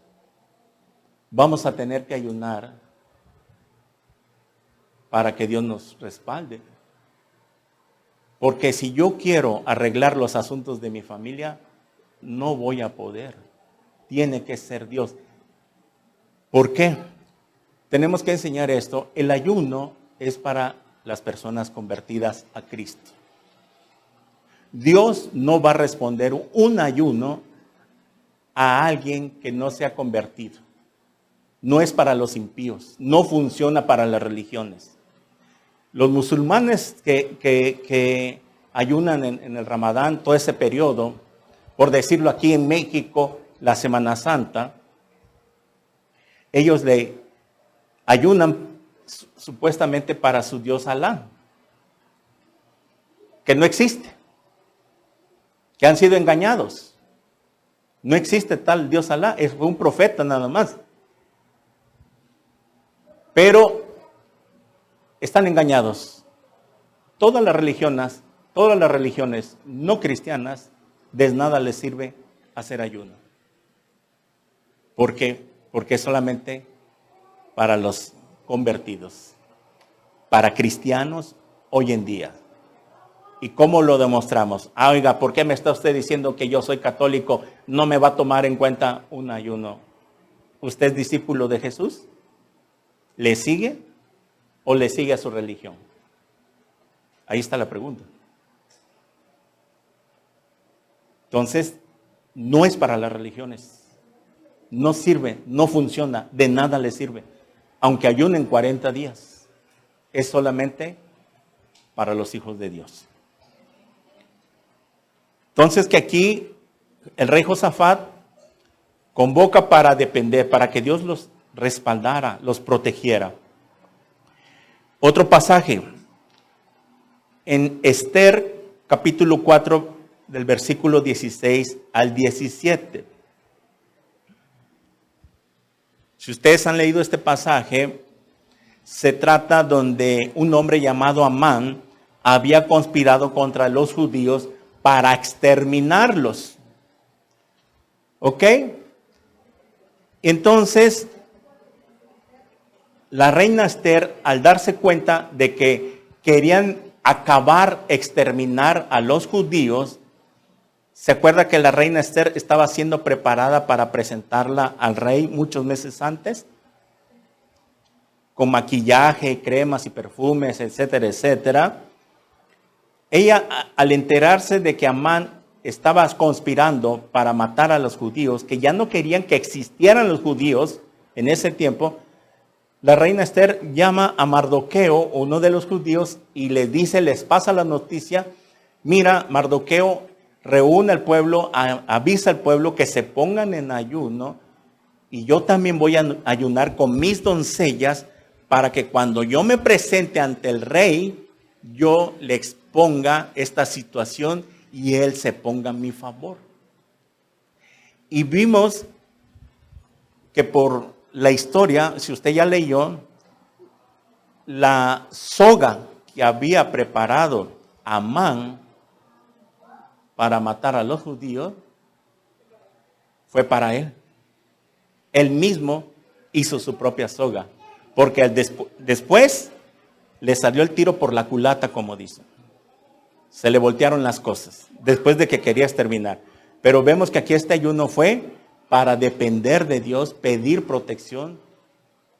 vamos a tener que ayunar para que Dios nos respalde. Porque si yo quiero arreglar los asuntos de mi familia, no voy a poder. Tiene que ser Dios. ¿Por qué? Tenemos que enseñar esto. El ayuno es para las personas convertidas a Cristo. Dios no va a responder un ayuno a alguien que no se ha convertido. No es para los impíos, no funciona para las religiones. Los musulmanes que ayunan en el Ramadán, todo ese periodo, por decirlo aquí en México, la Semana Santa, ellos le ayunan supuestamente para su Dios Alá, que no existe, que han sido engañados. No existe tal Dios Alá, fue un profeta nada más. Pero están engañados. Todas las religiones no cristianas, de nada les sirve hacer ayuno. ¿Por qué? Porque es solamente para los convertidos, para cristianos hoy en día. ¿Y cómo lo demostramos? Oiga, ¿por qué me está usted diciendo que yo soy católico? No me va a tomar en cuenta un ayuno. ¿Usted es discípulo de Jesús? ¿Le sigue o le sigue a su religión? Ahí está la pregunta. Entonces, no es para las religiones. No sirve, no funciona, de nada le sirve. Aunque ayunen 40 días, es solamente para los hijos de Dios. Entonces que aquí el rey Josafat convoca para depender, para que Dios los respaldara, los protegiera. Otro pasaje, en Esther capítulo 4 del versículo 16 al 17. Si ustedes han leído este pasaje, se trata donde un hombre llamado Amán había conspirado contra los judíos para exterminarlos. ¿Ok? Entonces, la reina Esther, al darse cuenta de que querían acabar, exterminar a los judíos, ¿se acuerda que la reina Esther estaba siendo preparada para presentarla al rey muchos meses antes? Con maquillaje, cremas y perfumes, etcétera, etcétera. Ella, al enterarse de que Amán estaba conspirando para matar a los judíos, que ya no querían que existieran los judíos en ese tiempo, la reina Esther llama a Mardoqueo, uno de los judíos, y le dice, les pasa la noticia: mira, Mardoqueo, reúne al pueblo, avisa al pueblo que se pongan en ayuno, y yo también voy a ayunar con mis doncellas para que cuando yo me presente ante el rey, yo le exponga esta situación y él se ponga a mi favor. Y vimos que por la historia, si usted ya leyó, la soga que había preparado Amán para matar a los judíos fue para él. Él mismo hizo su propia soga, porque después le salió el tiro por la culata, como dicen. Se le voltearon las cosas después de que quería exterminar. Pero vemos que aquí este ayuno fue para depender de Dios, pedir protección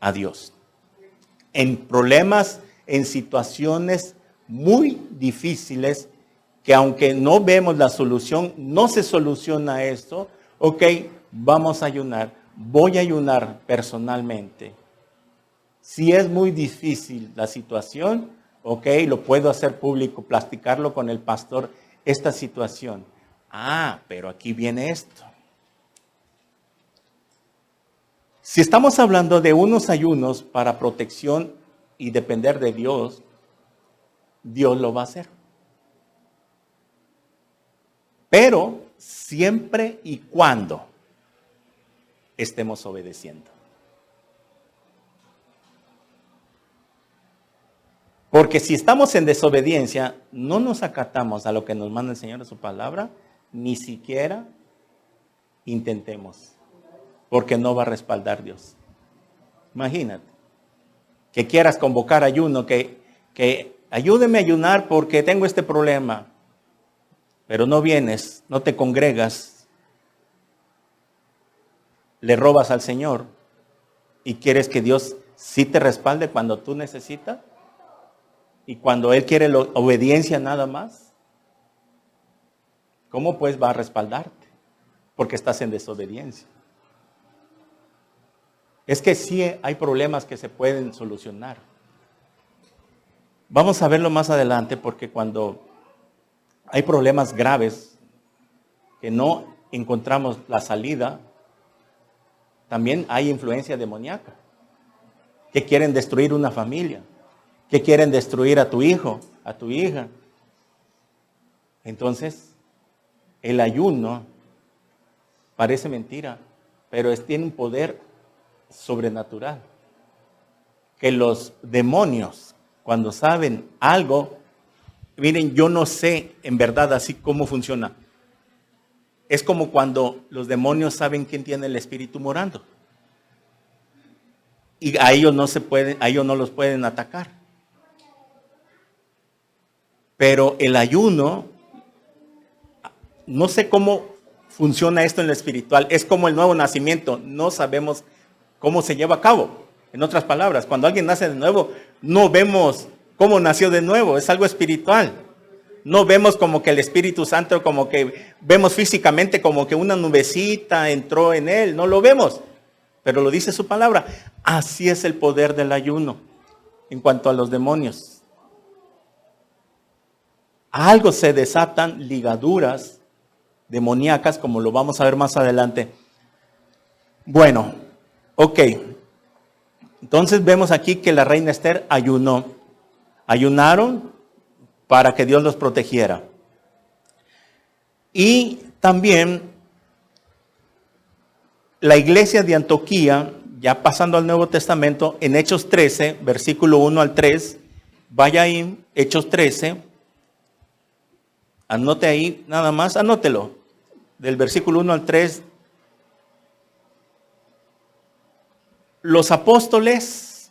a Dios. En problemas, en situaciones muy difíciles, que aunque no vemos la solución, no se soluciona esto. Ok, vamos a ayunar. Voy a ayunar personalmente. Si es muy difícil la situación, ok, lo puedo hacer público, platicarlo con el pastor, esta situación. Pero aquí viene esto. Si estamos hablando de unos ayunos para protección y depender de Dios, Dios lo va a hacer. Pero siempre y cuando estemos obedeciendo. Porque si estamos en desobediencia, no nos acatamos a lo que nos manda el Señor en su palabra, ni siquiera intentemos, porque no va a respaldar Dios. Imagínate, que quieras convocar ayuno, que ayúdeme a ayunar porque tengo este problema, pero no vienes, no te congregas, le robas al Señor y quieres que Dios sí te respalde cuando tú necesitas. Y cuando Él quiere obediencia nada más, ¿cómo pues va a respaldarte? Porque estás en desobediencia. Es que sí hay problemas que se pueden solucionar. Vamos a verlo más adelante, porque cuando hay problemas graves que no encontramos la salida, también hay influencia demoníaca que quieren destruir una familia, que quieren destruir a tu hijo, a tu hija. Entonces, el ayuno parece mentira, pero tiene un poder sobrenatural. Que los demonios, cuando saben algo, miren, yo no sé en verdad así cómo funciona. Es como cuando los demonios saben quién tiene el espíritu morando. Y a ellos no los pueden atacar. Pero el ayuno, no sé cómo funciona esto en lo espiritual, es como el nuevo nacimiento, no sabemos cómo se lleva a cabo. En otras palabras, cuando alguien nace de nuevo, no vemos cómo nació de nuevo, es algo espiritual. No vemos como que el Espíritu Santo, como que vemos físicamente como que una nubecita entró en él, no lo vemos, pero lo dice su palabra. Así es el poder del ayuno en cuanto a los demonios. Algo se desatan ligaduras demoníacas, como lo vamos a ver más adelante. Bueno, ok. Entonces vemos aquí que la reina Esther ayunó. Ayunaron para que Dios los protegiera. Y también la iglesia de Antioquía, ya pasando al Nuevo Testamento, en Hechos 13, versículo 1 al 3, vaya ahí, Hechos 13. Anote ahí, nada más, anótelo. Del versículo 1 al 3. Los apóstoles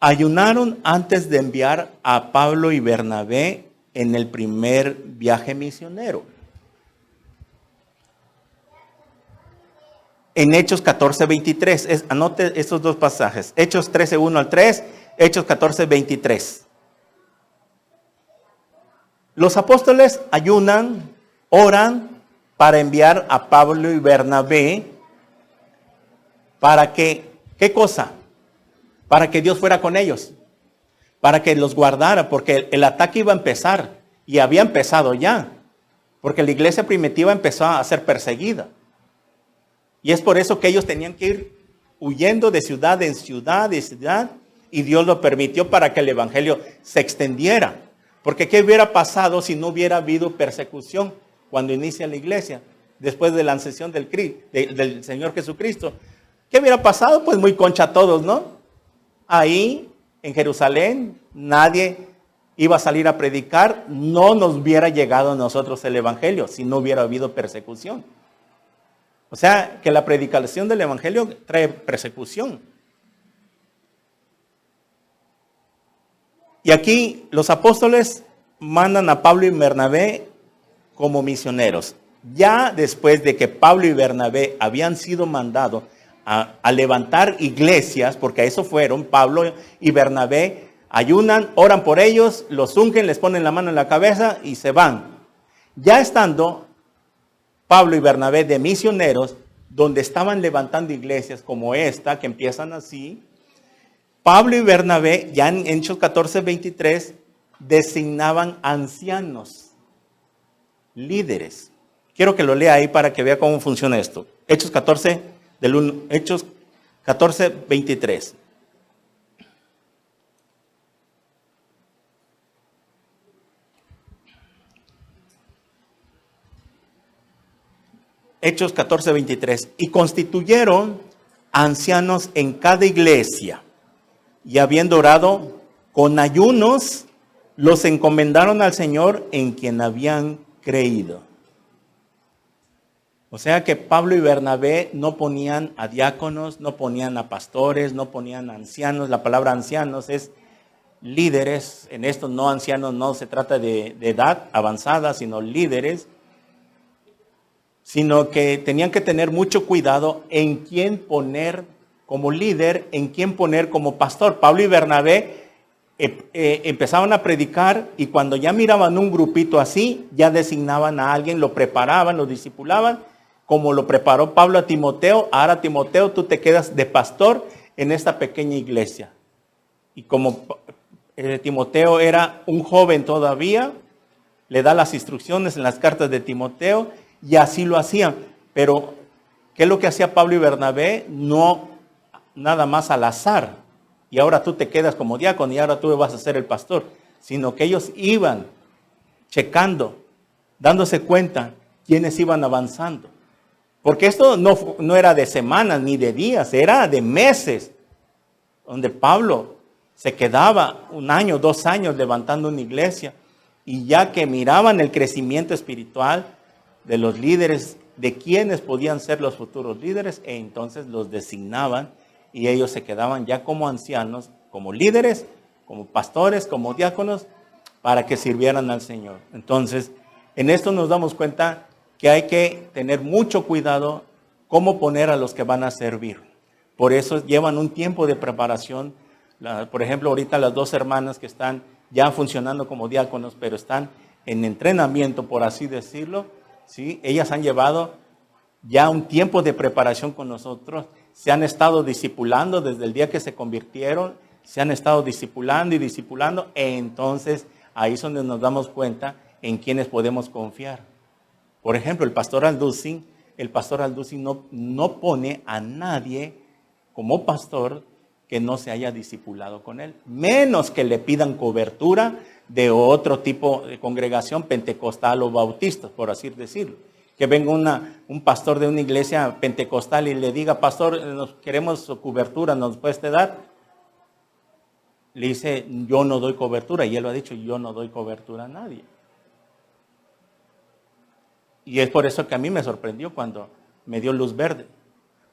ayunaron antes de enviar a Pablo y Bernabé en el primer viaje misionero. En Hechos 14:23, anote estos dos pasajes, Hechos 13:1-3, Hechos 14:23. Los apóstoles ayunan, oran para enviar a Pablo y Bernabé para que, ¿qué cosa? Para que Dios fuera con ellos, para que los guardara, porque el ataque iba a empezar y había empezado ya, porque la iglesia primitiva empezó a ser perseguida. Y es por eso que ellos tenían que ir huyendo de ciudad en ciudad, y Dios lo permitió para que el evangelio se extendiera. Porque ¿qué hubiera pasado si no hubiera habido persecución cuando inicia la iglesia, después de la ascensión del Señor Jesucristo? ¿Qué hubiera pasado? Pues muy concha todos, ¿no? Ahí, en Jerusalén, nadie iba a salir a predicar, no nos hubiera llegado a nosotros el evangelio si no hubiera habido persecución. O sea, que la predicación del evangelio trae persecución. Y aquí los apóstoles mandan a Pablo y Bernabé como misioneros. Ya después de que Pablo y Bernabé habían sido mandados a levantar iglesias, porque a eso fueron, Pablo y Bernabé ayunan, oran por ellos, los ungen, les ponen la mano en la cabeza y se van. Ya estando Pablo y Bernabé de misioneros, donde estaban levantando iglesias como esta, que empiezan así, Pablo y Bernabé, ya en Hechos 14:23, designaban ancianos, líderes. Quiero que lo lea ahí para que vea cómo funciona esto. Hechos 14:23. Hechos 14:23. Y constituyeron ancianos en cada iglesia, y habiendo orado con ayunos, los encomendaron al Señor en quien habían creído. O sea que Pablo y Bernabé no ponían a diáconos, no ponían a pastores, no ponían a ancianos. La palabra ancianos es líderes. En esto no ancianos no se trata de edad avanzada, sino líderes. Sino que tenían que tener mucho cuidado en quién poner como líder, en quién poner como pastor. Pablo y Bernabé empezaban a predicar, y cuando ya miraban un grupito así, ya designaban a alguien, lo preparaban, lo discipulaban, como lo preparó Pablo a Timoteo. Ahora, Timoteo, tú te quedas de pastor en esta pequeña iglesia. Y como Timoteo era un joven todavía, le da las instrucciones en las cartas de Timoteo, y así lo hacían. Pero, ¿qué es lo que hacía Pablo y Bernabé? No nada más al azar, y ahora tú te quedas como diácono y ahora tú vas a ser el pastor, sino que ellos iban checando, dándose cuenta quiénes iban avanzando. Porque esto no era de semanas ni de días, era de meses, donde Pablo se quedaba 1 año, 2 años levantando una iglesia, y ya que miraban el crecimiento espiritual de los líderes, de quienes podían ser los futuros líderes, e entonces los designaban, y ellos se quedaban ya como ancianos, como líderes, como pastores, como diáconos, para que sirvieran al Señor. Entonces, en esto nos damos cuenta que hay que tener mucho cuidado cómo poner a los que van a servir. Por eso llevan un tiempo de preparación. Por ejemplo, ahorita las 2 hermanas que están ya funcionando como diáconos, pero están en entrenamiento, por así decirlo, ¿sí? Ellas han llevado ya un tiempo de preparación con nosotros, se han estado discipulando desde el día que se convirtieron, se han estado discipulando y discipulando, entonces ahí es donde nos damos cuenta en quienes podemos confiar. Por ejemplo, el pastor Alducin no pone a nadie como pastor que no se haya discipulado con él, menos que le pidan cobertura de otro tipo de congregación pentecostal o bautista, por así decirlo. Que venga un pastor de una iglesia pentecostal y le diga: pastor, nos queremos cobertura, ¿nos puede dar? Le dice: yo no doy cobertura, y él lo ha dicho: yo no doy cobertura a nadie. Y es por eso que a mí me sorprendió cuando me dio luz verde,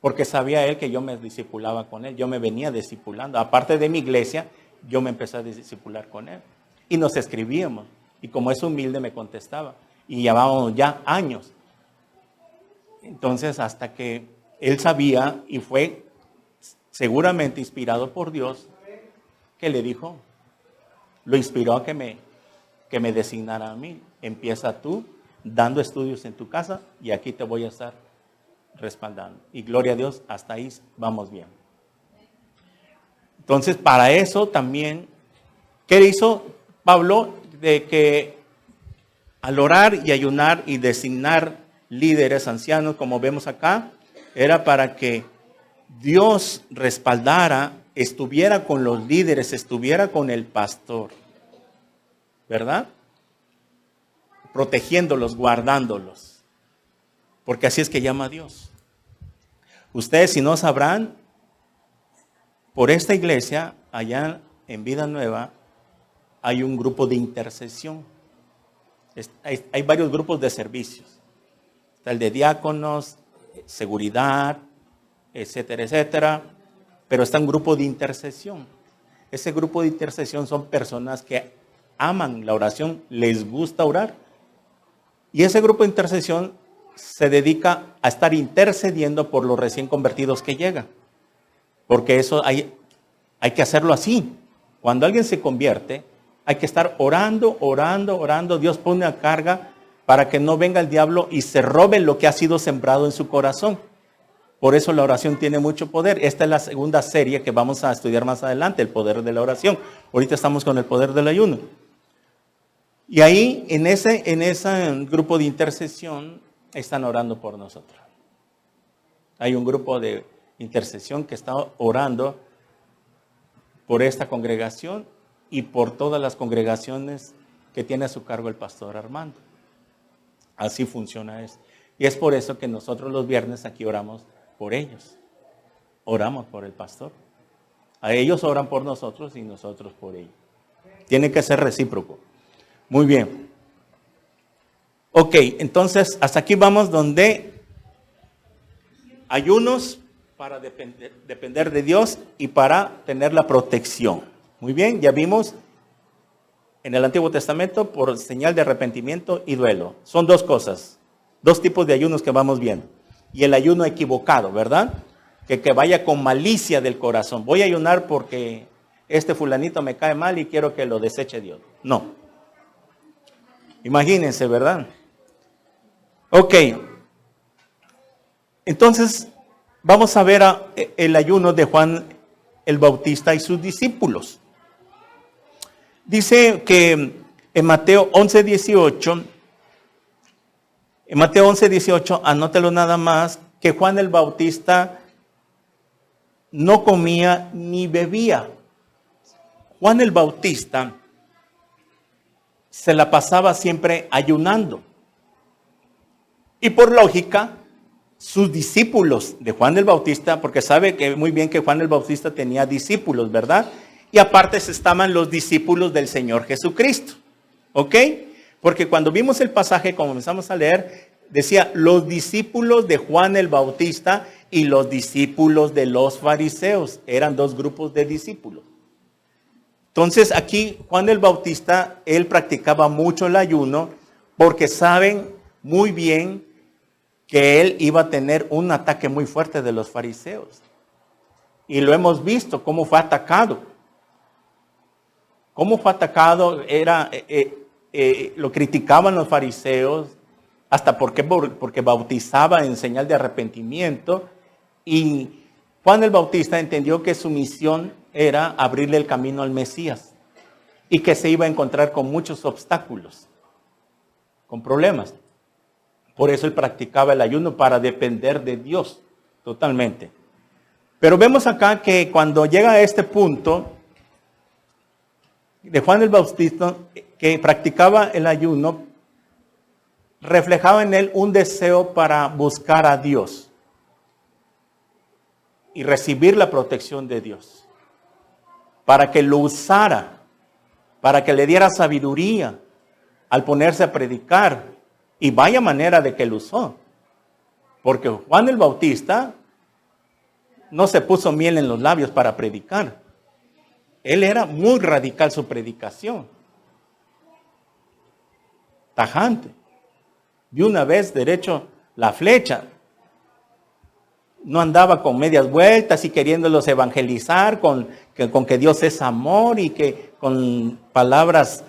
porque sabía él que yo me discipulaba con él, yo me venía discipulando. Aparte de mi iglesia, yo me empecé a discipular con él. Y nos escribíamos, y como es humilde me contestaba. Y llevábamos ya años. Entonces, hasta que él sabía y fue seguramente inspirado por Dios, que le dijo, lo inspiró a que me designara a mí. Empieza tú dando estudios en tu casa y aquí te voy a estar respaldando. Y gloria a Dios, hasta ahí vamos bien. Entonces, para eso también, ¿qué hizo Pablo? De que al orar y ayunar y designar líderes ancianos, como vemos acá, era para que Dios respaldara, estuviera con los líderes, estuviera con el pastor, ¿verdad? Protegiéndolos, guardándolos, porque así es que llama a Dios. Ustedes, si no sabrán, por esta iglesia, allá en Vida Nueva, hay un grupo de intercesión. Hay varios grupos de servicios. Está el de diáconos, seguridad, etcétera, etcétera. Pero está un grupo de intercesión. Ese grupo de intercesión son personas que aman la oración, les gusta orar. Y ese grupo de intercesión se dedica a estar intercediendo por los recién convertidos que llegan. Porque eso hay que hacerlo así. Cuando alguien se convierte, hay que estar orando, orando, orando. Dios pone a carga para que no venga el diablo y se robe lo que ha sido sembrado en su corazón. Por eso la oración tiene mucho poder. Esta es la segunda serie que vamos a estudiar más adelante, el poder de la oración. Ahorita estamos con el poder del ayuno. Y ahí, en ese grupo de intercesión, están orando por nosotros. Hay un grupo de intercesión que está orando por esta congregación y por todas las congregaciones que tiene a su cargo el pastor Armando. Así funciona eso. Y es por eso que nosotros los viernes aquí oramos por ellos. Oramos por el pastor. A ellos oran por nosotros y nosotros por ellos. Tiene que ser recíproco. Muy bien. Ok, entonces hasta aquí vamos donde ayunos para depender de Dios y para tener la protección. Muy bien, ya vimos en el Antiguo Testamento por señal de arrepentimiento y duelo. Son dos cosas, dos tipos de ayunos que vamos viendo. Y el ayuno equivocado, ¿verdad? Que vaya con malicia del corazón. Voy a ayunar porque este fulanito me cae mal y quiero que lo deseche Dios. No. Imagínense, ¿verdad? Ok. Entonces, vamos a ver el ayuno de Juan el Bautista y sus discípulos. Dice que en Mateo 11:18, anótelo nada más, que Juan el Bautista no comía ni bebía. Juan el Bautista se la pasaba siempre ayunando. Y por lógica, sus discípulos de Juan el Bautista, porque sabe que muy bien que Juan el Bautista tenía discípulos, ¿verdad? Y aparte estaban los discípulos del Señor Jesucristo. ¿Ok? Porque cuando vimos el pasaje, como comenzamos a leer, decía los discípulos de Juan el Bautista y los discípulos de los fariseos. Eran dos grupos de discípulos. Entonces aquí Juan el Bautista, él practicaba mucho el ayuno porque saben muy bien que él iba a tener un ataque muy fuerte de los fariseos. Y lo hemos visto, cómo fue atacado. Cómo fue atacado, lo criticaban los fariseos, hasta porque bautizaba en señal de arrepentimiento. Y Juan el Bautista entendió que su misión era abrirle el camino al Mesías y que se iba a encontrar con muchos obstáculos, con problemas. Por eso él practicaba el ayuno para depender de Dios totalmente. Pero vemos acá que cuando llega a este punto de Juan el Bautista, que practicaba el ayuno, reflejaba en él un deseo para buscar a Dios y recibir la protección de Dios, para que lo usara, para que le diera sabiduría al ponerse a predicar. Y vaya manera de que lo usó. Porque Juan el Bautista no se puso miel en los labios para predicar. Él era muy radical su predicación. Tajante. De una vez derecho la flecha. No andaba con medias vueltas y queriéndolos evangelizar con que Dios es amor y que con palabras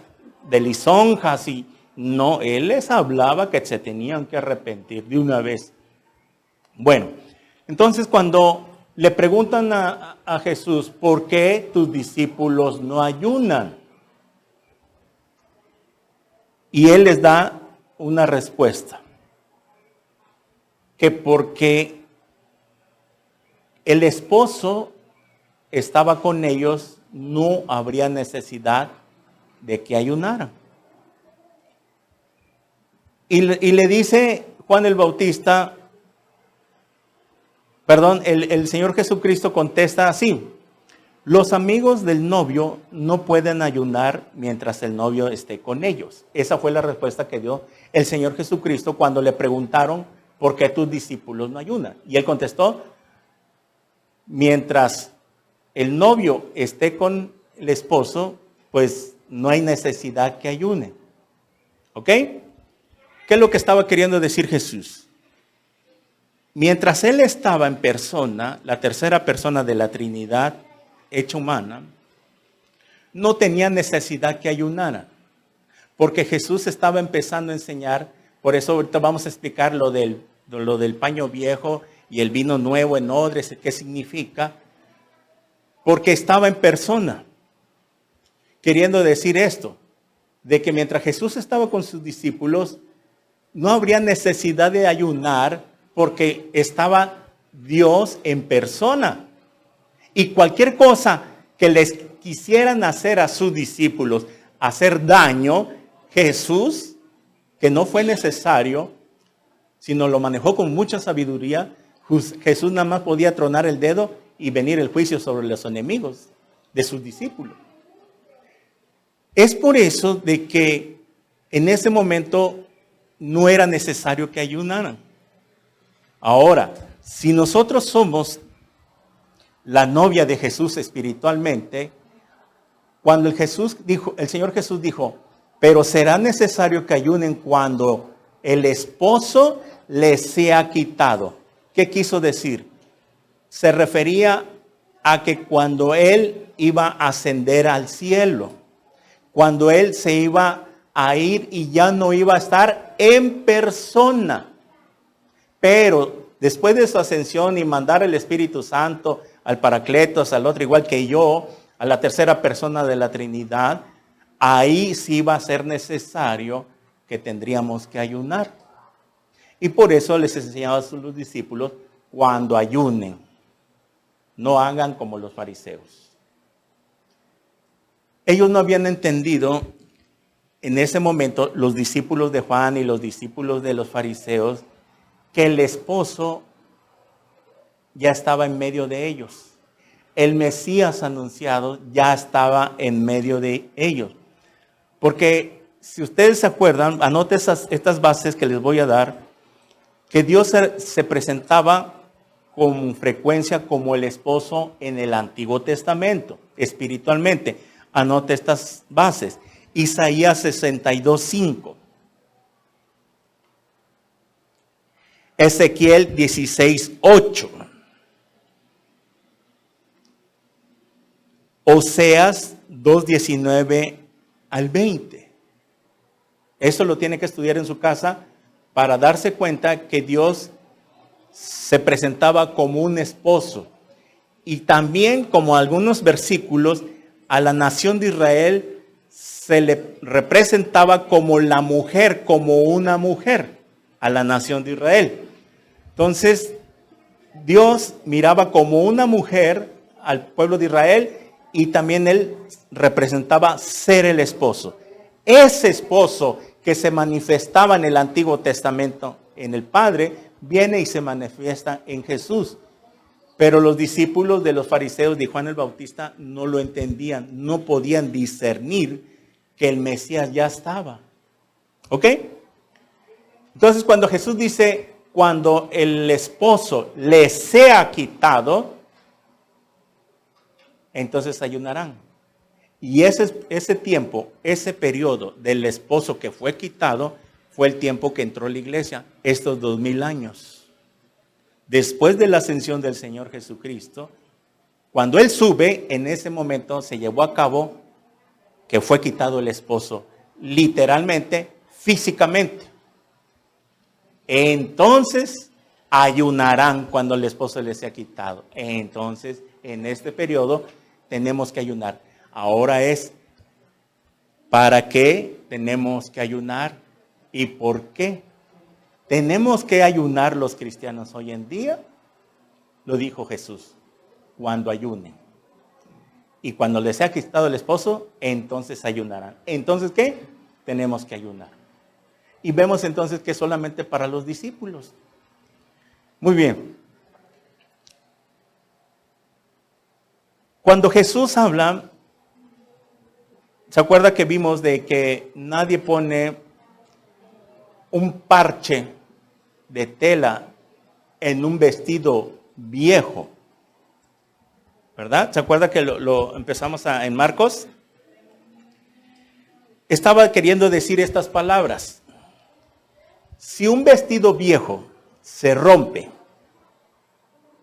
de lisonjas. Y no, él les hablaba que se tenían que arrepentir de una vez. Bueno, entonces cuando le preguntan a Jesús, ¿por qué tus discípulos no ayunan? Y él les da una respuesta. Que porque el esposo estaba con ellos, no habría necesidad de que ayunaran. Y le dice Juan el Bautista, el Señor Jesucristo contesta así: los amigos del novio no pueden ayunar mientras el novio esté con ellos. Esa fue la respuesta que dio el Señor Jesucristo cuando le preguntaron, ¿por qué tus discípulos no ayunan? Y él contestó, mientras el novio esté con el esposo, pues no hay necesidad que ayune. ¿Ok? ¿Qué es lo que estaba queriendo decir Jesús? Mientras él estaba en persona, la tercera persona de la Trinidad hecha humana, no tenía necesidad que ayunara, porque Jesús estaba empezando a enseñar. Por eso ahorita vamos a explicar lo del paño viejo y el vino nuevo en odres, qué significa, porque estaba en persona, queriendo decir esto, de que mientras Jesús estaba con sus discípulos, no habría necesidad de ayunar, porque estaba Dios en persona. Y cualquier cosa que les quisieran hacer a sus discípulos, hacer daño, Jesús, que no fue necesario, sino lo manejó con mucha sabiduría, Jesús nada más podía tronar el dedo y venir el juicio sobre los enemigos de sus discípulos. Es por eso de que en ese momento no era necesario que ayunaran. Ahora, si nosotros somos la novia de Jesús espiritualmente, cuando el Señor Jesús dijo, pero será necesario que ayunen cuando el esposo les sea quitado. ¿Qué quiso decir? Se refería a que cuando él iba a ascender al cielo, cuando él se iba a ir y ya no iba a estar en persona. Pero después de su ascensión y mandar el Espíritu Santo al Paracletos, al otro igual que yo, a la tercera persona de la Trinidad, ahí sí va a ser necesario que tendríamos que ayunar. Y por eso les enseñaba a sus discípulos, cuando ayunen, no hagan como los fariseos. Ellos no habían entendido en ese momento, los discípulos de Juan y los discípulos de los fariseos, que el esposo ya estaba en medio de ellos. El Mesías anunciado ya estaba en medio de ellos. Porque si ustedes se acuerdan, anoten estas bases que les voy a dar, que Dios se presentaba con frecuencia como el esposo en el Antiguo Testamento, espiritualmente. Anote estas bases. Isaías 62:5. Ezequiel 16:8. Oseas 2:19 al 20. Eso lo tiene que estudiar en su casa para darse cuenta que Dios se presentaba como un esposo. Y también, como algunos versículos, a la nación de Israel se le representaba como la mujer, como una mujer, a la nación de Israel. Entonces, Dios miraba como una mujer al pueblo de Israel y también él representaba ser el esposo. Ese esposo que se manifestaba en el Antiguo Testamento en el Padre, viene y se manifiesta en Jesús. Pero los discípulos de los fariseos de Juan el Bautista no lo entendían, no podían discernir que el Mesías ya estaba. ¿Ok? Entonces cuando Jesús dice, cuando el esposo le sea quitado, entonces ayunarán. Y ese tiempo, ese periodo del esposo que fue quitado, fue el tiempo que entró la iglesia, estos 2000 años. Después de la ascensión del Señor Jesucristo, cuando Él sube, en ese momento se llevó a cabo que fue quitado el esposo, literalmente, físicamente. Entonces ayunarán cuando el esposo les sea quitado. Entonces, en este periodo tenemos que ayunar. Ahora es, ¿para qué tenemos que ayunar? ¿Y por qué? ¿Tenemos que ayunar los cristianos hoy en día? Lo dijo Jesús, cuando ayunen. Y cuando les sea quitado el esposo, entonces ayunarán. Entonces, ¿qué? Tenemos que ayunar. Y vemos entonces que es solamente para los discípulos. Muy bien. Cuando Jesús habla, ¿se acuerda que vimos de que nadie pone un parche de tela en un vestido viejo? ¿Verdad? ¿Se acuerda que lo empezamos en Marcos? Estaba queriendo decir estas palabras. Si un vestido viejo se rompe,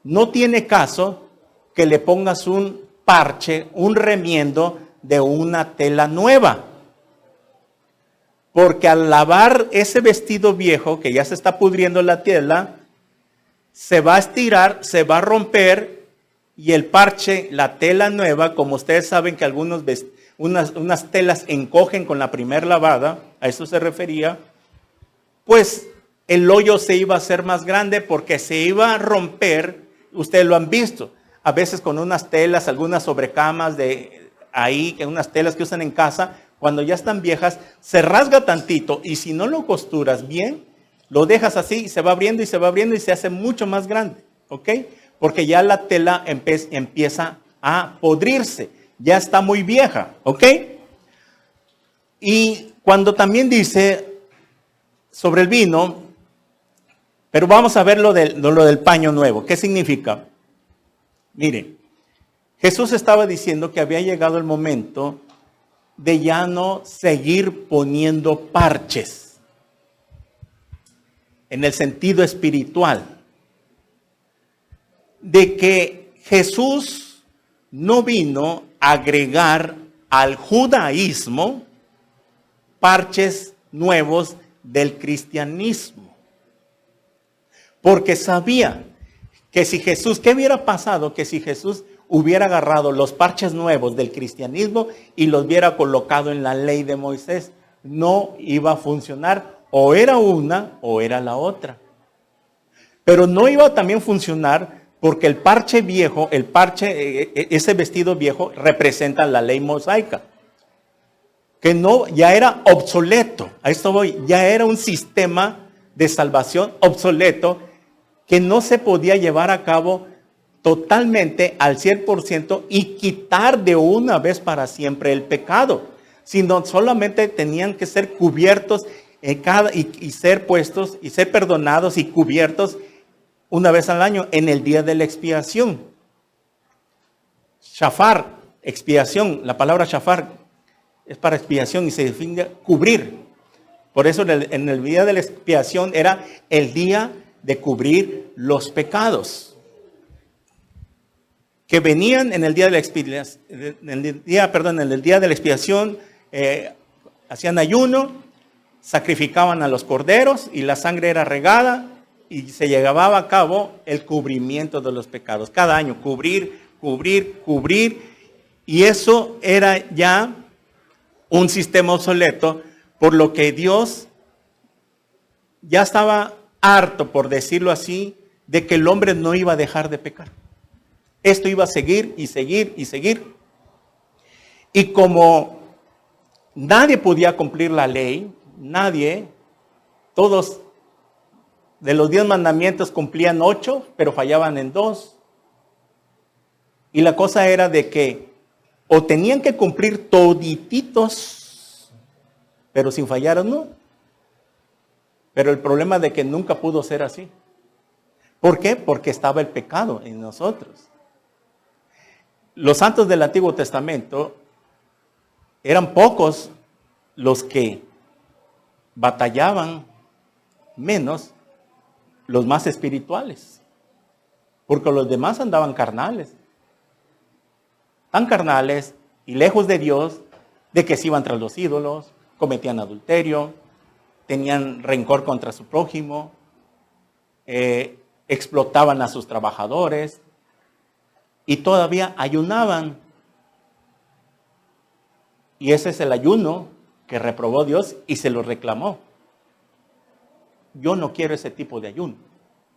no tiene caso que le pongas un parche, un remiendo de una tela nueva. Porque al lavar ese vestido viejo, que ya se está pudriendo la tela, se va a estirar, se va a romper, y el parche, la tela nueva, como ustedes saben que unas telas encogen con la primera lavada, a eso se refería, pues el hoyo se iba a hacer más grande porque se iba a romper. Ustedes lo han visto, a veces con unas telas, algunas sobrecamas de ahí, que unas telas que usan en casa, cuando ya están viejas, se rasga tantito y si no lo costuras bien, lo dejas así y se va abriendo y se hace mucho más grande, ¿ok? Porque ya la tela empieza a podrirse, ya está muy vieja, ¿ok? Y cuando también dice sobre el vino, pero vamos a ver lo del paño nuevo, ¿qué significa? Mire, Jesús estaba diciendo que había llegado el momento de ya no seguir poniendo parches en el sentido espiritual, de que Jesús no vino a agregar al judaísmo parches nuevos del cristianismo, porque sabía que si Jesús, ¿qué hubiera pasado? Que si Jesús hubiera agarrado los parches nuevos del cristianismo y los hubiera colocado en la ley de Moisés, no iba a funcionar, o era una o era la otra. Pero no iba a también funcionar porque el parche viejo, ese vestido viejo representa la ley mosaica, que no, ya era obsoleto, a esto voy, ya era un sistema de salvación obsoleto que no se podía llevar a cabo totalmente al 100% y quitar de una vez para siempre el pecado, sino solamente tenían que ser cubiertos y ser puestos y ser perdonados y cubiertos una vez al año en el día de la expiación. Shafar, expiación, la palabra shafar es para expiación y se define cubrir. Por eso en el día de la expiación era el día de cubrir los pecados que venían en el día de la expiación, en el día de la expiación, hacían ayuno, sacrificaban a los corderos y la sangre era regada y se llevaba a cabo el cubrimiento de los pecados. Cada año cubrir, y eso era ya un sistema obsoleto, por lo que Dios ya estaba harto, por decirlo así, de que el hombre no iba a dejar de pecar. Esto iba a seguir y seguir y seguir. Y como nadie podía cumplir la ley, todos de los 10 mandamientos cumplían 8, pero fallaban en 2. Y la cosa era de que o tenían que cumplir todititos, pero sin fallar o no. Pero el problema de que nunca pudo ser así. ¿Por qué? Porque estaba el pecado en nosotros. los santos del Antiguo Testamento eran pocos los que batallaban menos, los más espirituales, porque los demás andaban carnales, tan carnales y lejos de Dios, de que se iban tras los ídolos, cometían adulterio, tenían rencor contra su prójimo, explotaban a sus trabajadores y todavía ayunaban. Y ese es el ayuno que reprobó Dios y se lo reclamó. Yo no quiero ese tipo de ayuno.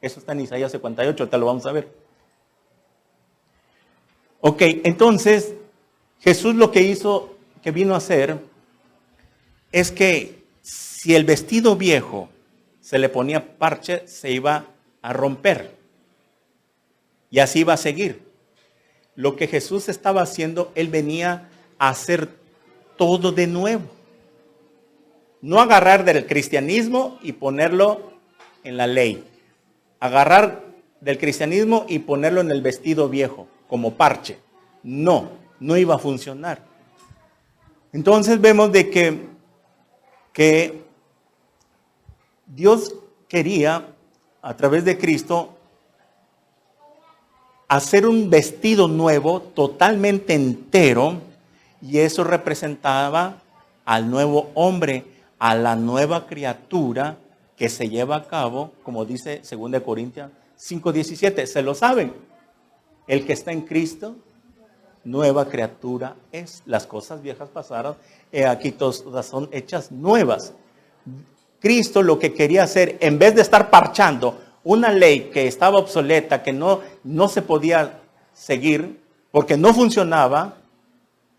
Eso está en Isaías 58, te lo vamos a ver. Ok, entonces Jesús lo que hizo, que vino a hacer, es que si el vestido viejo se le ponía parche, se iba a romper. Y así iba a seguir. Lo que Jesús estaba haciendo, Él venía a hacer todo de nuevo. No agarrar del cristianismo y ponerlo en la ley. Agarrar del cristianismo y ponerlo en el vestido viejo, como parche. No iba a funcionar. Entonces vemos de que Dios quería, a través de Cristo, hacer un vestido nuevo, totalmente entero, y eso representaba al nuevo hombre, a la nueva criatura que se lleva a cabo, como dice 2 Corintios 5:17. ¿Se lo saben? El que está en Cristo, nueva criatura es. Las cosas viejas pasaron, aquí todas son hechas nuevas. Cristo lo que quería hacer, en vez de estar parchando una ley que estaba obsoleta, que no se podía seguir porque no funcionaba,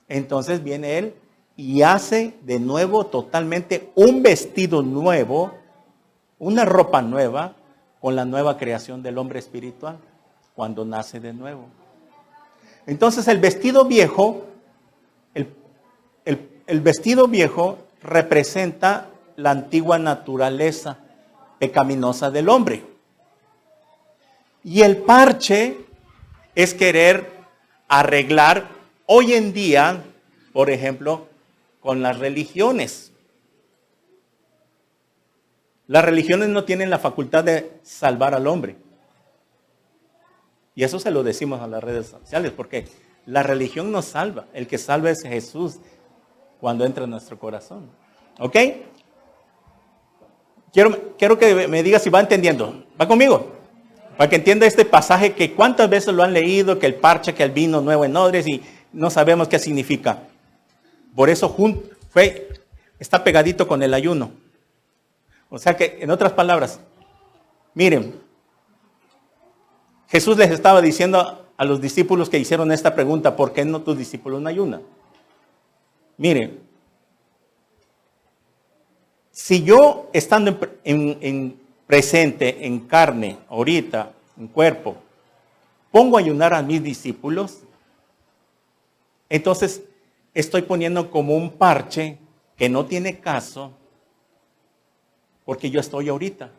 entonces viene Él y hace de nuevo totalmente un vestido nuevo, una ropa nueva, con la nueva creación del hombre espiritual, cuando nace de nuevo. Entonces el vestido viejo, el vestido viejo representa la antigua naturaleza pecaminosa del hombre. Y el parche es querer arreglar hoy en día, por ejemplo, con las religiones. Las religiones no tienen la facultad de salvar al hombre. Y eso se lo decimos a las redes sociales, porque la religión nos salva. El que salva es Jesús cuando entra en nuestro corazón. ¿Ok? Quiero que me diga si va entendiendo. ¿Va conmigo? Para que entienda este pasaje, que cuántas veces lo han leído, que el parche, que el vino nuevo en odres, y no sabemos qué significa. Por eso está pegadito con el ayuno. O sea que, en otras palabras, miren, Jesús les estaba diciendo a los discípulos que hicieron esta pregunta: ¿por qué no tus discípulos no ayunan? Miren, si yo, estando en presente, en carne, ahorita, en cuerpo, pongo a ayunar a mis discípulos, entonces estoy poniendo como un parche que no tiene caso, porque yo estoy ahorita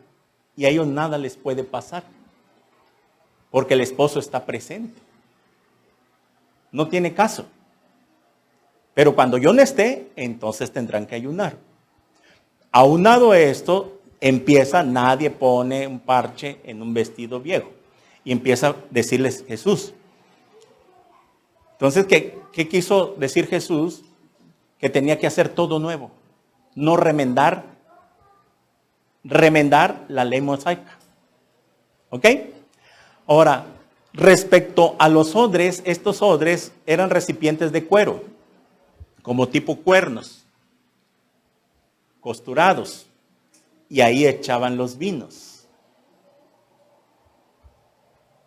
y a ellos nada les puede pasar, porque el esposo está presente. No tiene caso. Pero cuando yo no esté, entonces tendrán que ayunar. Aunado a esto, nadie pone un parche en un vestido viejo. Y empieza a decirles Jesús. Entonces, ¿qué quiso decir Jesús? Que tenía que hacer todo nuevo. No remendar la ley mosaica. ¿Ok? Ahora, respecto a los odres, estos odres eran recipientes de cuero, como tipo cuernos, costurados, y ahí echaban los vinos.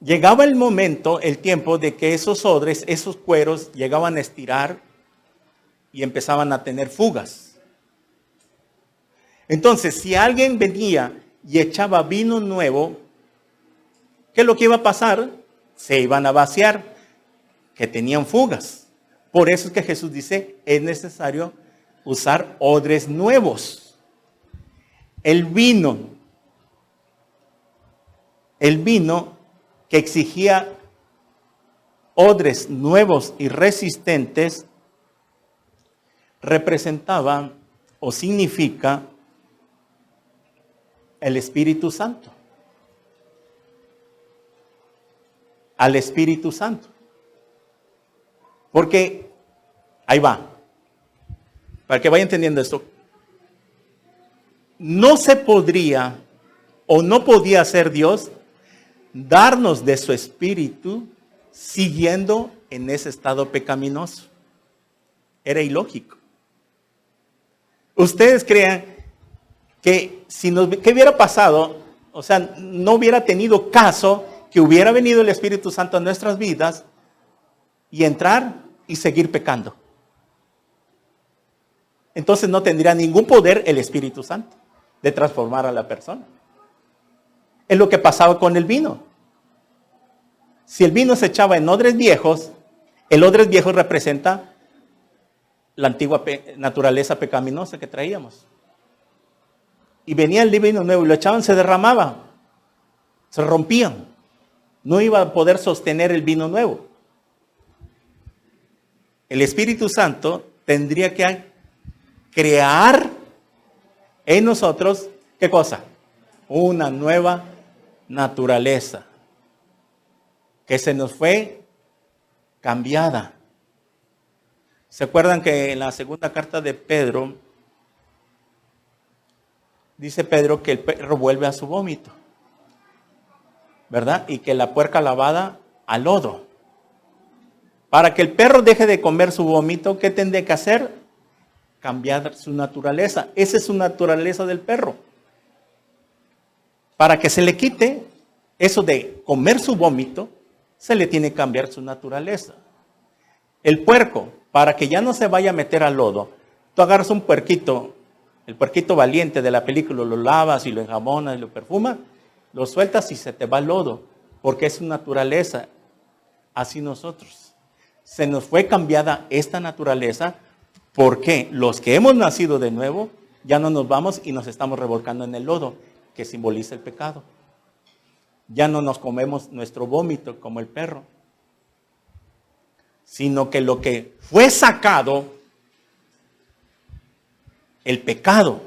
Llegaba el momento, el tiempo de que esos odres, esos cueros, llegaban a estirar y empezaban a tener fugas. Entonces, si alguien venía y echaba vino nuevo, ¿qué es lo que iba a pasar? Se iban a vaciar, que tenían fugas. Por eso es que Jesús dice, es necesario usar odres nuevos. El vino que exigía odres nuevos y resistentes representaban o significa el Espíritu Santo. Al Espíritu Santo. Porque, ahí va, para que vaya entendiendo esto, no se podría o no podía ser Dios darnos de su Espíritu siguiendo en ese estado pecaminoso. Era ilógico. Ustedes crean que ¿qué hubiera pasado? O sea, no hubiera tenido caso que hubiera venido el Espíritu Santo a nuestras vidas y entrar y seguir pecando. Entonces no tendría ningún poder el Espíritu Santo de transformar a la persona. Es lo que pasaba con el vino. Si el vino se echaba en odres viejos, el odres viejo representa la antigua naturaleza pecaminosa que traíamos. Y venía el vino nuevo y lo echaban, se derramaba, se rompían. No iba a poder sostener el vino nuevo. El Espíritu Santo tendría que crear en nosotros, ¿qué cosa? Una nueva naturaleza que se nos fue cambiada. ¿Se acuerdan que en la segunda carta de Pedro, dice Pedro que el perro vuelve a su vómito, ¿verdad? Y que la puerca lavada al lodo. Para que el perro deje de comer su vómito, ¿qué tendría que hacer? Cambiar su naturaleza. Esa es su naturaleza del perro. Para que se le quite eso de comer su vómito, se le tiene que cambiar su naturaleza. El puerco, para que ya no se vaya a meter al lodo, tú agarras un puerquito, el puerquito valiente de la película, lo lavas y lo enjabonas y lo perfumas, lo sueltas y se te va al lodo, porque es su naturaleza. Así nosotros. Se nos fue cambiada esta naturaleza porque los que hemos nacido de nuevo ya no nos vamos y nos estamos revolcando en el lodo que simboliza el pecado. Ya no nos comemos nuestro vómito como el perro, sino que lo que fue sacado, el pecado,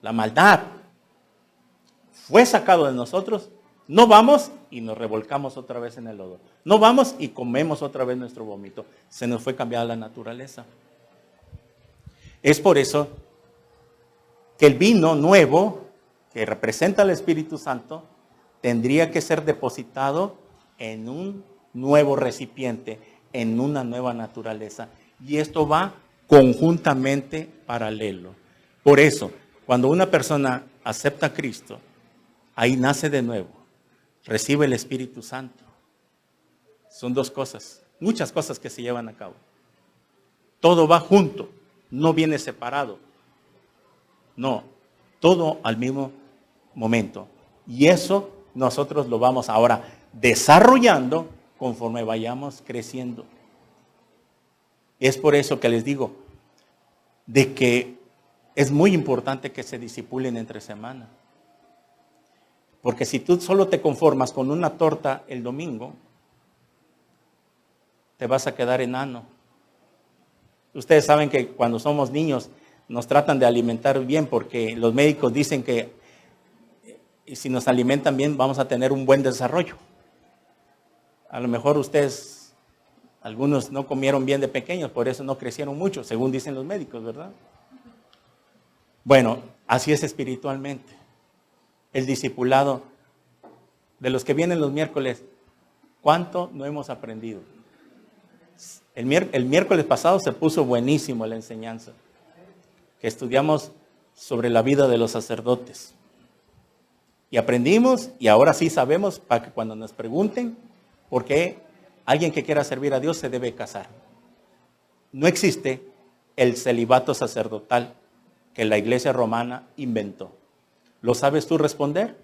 la maldad, fue sacado de nosotros, no vamos y nos revolcamos otra vez en el lodo. No vamos y comemos otra vez nuestro vómito. Se nos fue cambiada la naturaleza. Es por eso que el vino nuevo, que representa al Espíritu Santo, tendría que ser depositado en un nuevo recipiente, en una nueva naturaleza. Y esto va conjuntamente paralelo. Por eso, cuando una persona acepta a Cristo, ahí nace de nuevo, recibe el Espíritu Santo. Son dos cosas, muchas cosas que se llevan a cabo. Todo va junto, no viene separado. No, todo al mismo momento. Y eso nosotros lo vamos ahora desarrollando conforme vayamos creciendo. Es por eso que les digo de que es muy importante que se discipulen entre semana. Porque si tú solo te conformas con una torta el domingo, te vas a quedar enano. Ustedes saben que cuando somos niños nos tratan de alimentar bien porque los médicos dicen que si nos alimentan bien vamos a tener un buen desarrollo. A lo mejor ustedes, algunos no comieron bien de pequeños, por eso no crecieron mucho, según dicen los médicos, ¿verdad? Bueno, así es espiritualmente. El discipulado de los que vienen los miércoles, ¿cuánto no hemos aprendido? El miércoles pasado se puso buenísimo la enseñanza, que estudiamos sobre la vida de los sacerdotes. Y aprendimos y ahora sí sabemos para que cuando nos pregunten por qué alguien que quiera servir a Dios se debe casar. No existe el celibato sacerdotal que la Iglesia romana inventó. ¿Lo sabes tú responder?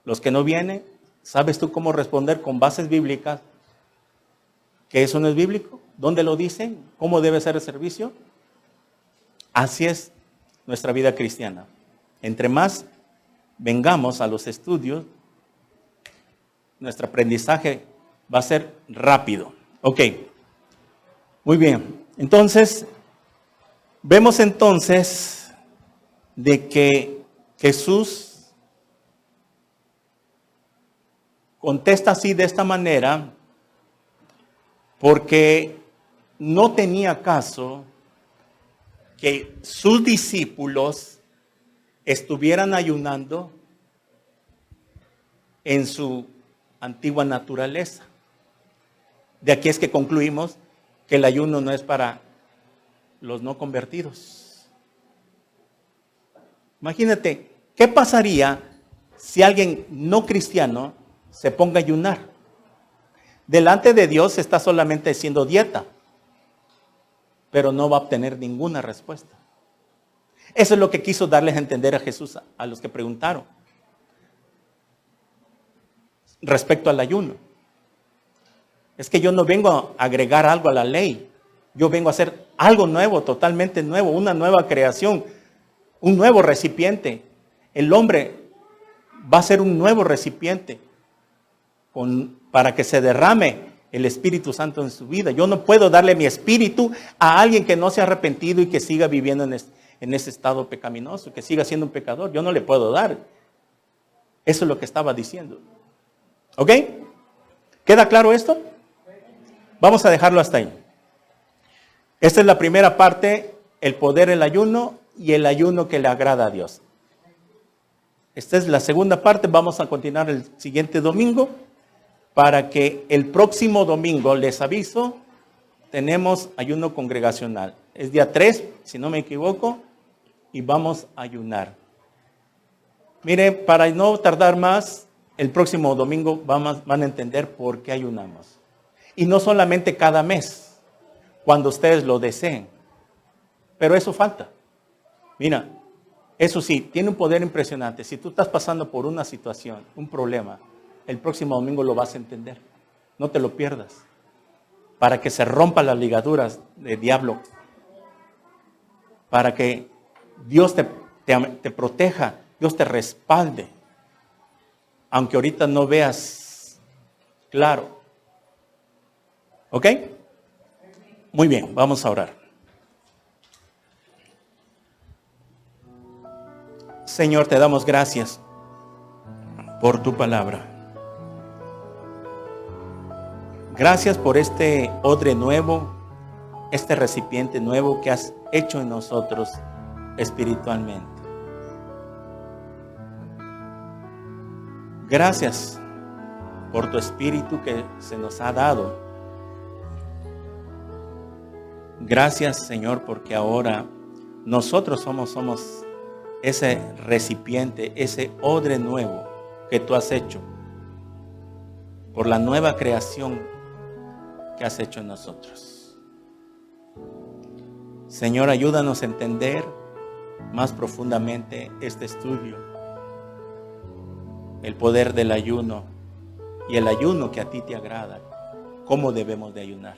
Los que no vienen, ¿sabes tú cómo responder con bases bíblicas? ¿Que eso no es bíblico? ¿Dónde lo dicen? ¿Cómo debe ser el servicio? Así es nuestra vida cristiana. Entre más vengamos a los estudios, nuestro aprendizaje Va a ser rápido. Ok. Muy bien. Entonces, vemos entonces de que Jesús contesta así de esta manera porque no tenía caso que sus discípulos estuvieran ayunando en su antigua naturaleza. De aquí es que concluimos que el ayuno no es para los no convertidos. Imagínate, ¿qué pasaría si alguien no cristiano se ponga a ayunar? Delante de Dios está solamente haciendo dieta, pero no va a obtener ninguna respuesta. Eso es lo que quiso darles a entender a Jesús a los que preguntaron respecto al ayuno. Es que yo no vengo a agregar algo a la ley. Yo vengo a hacer algo nuevo, totalmente nuevo, una nueva creación, un nuevo recipiente. El hombre va a ser un nuevo recipiente para que se derrame el Espíritu Santo en su vida. Yo no puedo darle mi espíritu a alguien que no se ha arrepentido y que siga viviendo en ese estado pecaminoso, que siga siendo un pecador. Yo no le puedo dar. Eso es lo que estaba diciendo. ¿Ok? ¿Queda claro esto? Vamos a dejarlo hasta ahí. Esta es la primera parte, el poder del ayuno y el ayuno que le agrada a Dios. Esta es la segunda parte, vamos a continuar el siguiente domingo para que el próximo domingo, les aviso, tenemos ayuno congregacional. Es día 3, si no me equivoco, y vamos a ayunar. Mire, para no tardar más, el próximo domingo van a entender por qué ayunamos. Y no solamente cada mes, cuando ustedes lo deseen. Pero eso falta. Mira, eso sí, tiene un poder impresionante. Si tú estás pasando por una situación, un problema, el próximo domingo lo vas a entender. No te lo pierdas. Para que se rompan las ligaduras del diablo. Para que Dios te proteja, Dios te respalde. Aunque ahorita no veas claro. ¿Ok? Muy bien, vamos a orar. Señor, te damos gracias por tu palabra. Gracias por este odre nuevo, este recipiente nuevo que has hecho en nosotros espiritualmente. Gracias por tu espíritu que se nos ha dado. Gracias, Señor, porque ahora nosotros somos ese recipiente, ese odre nuevo que tú has hecho por la nueva creación que has hecho en nosotros. Señor, ayúdanos a entender más profundamente este estudio, el poder del ayuno y el ayuno que a ti te agrada, cómo debemos de ayunar.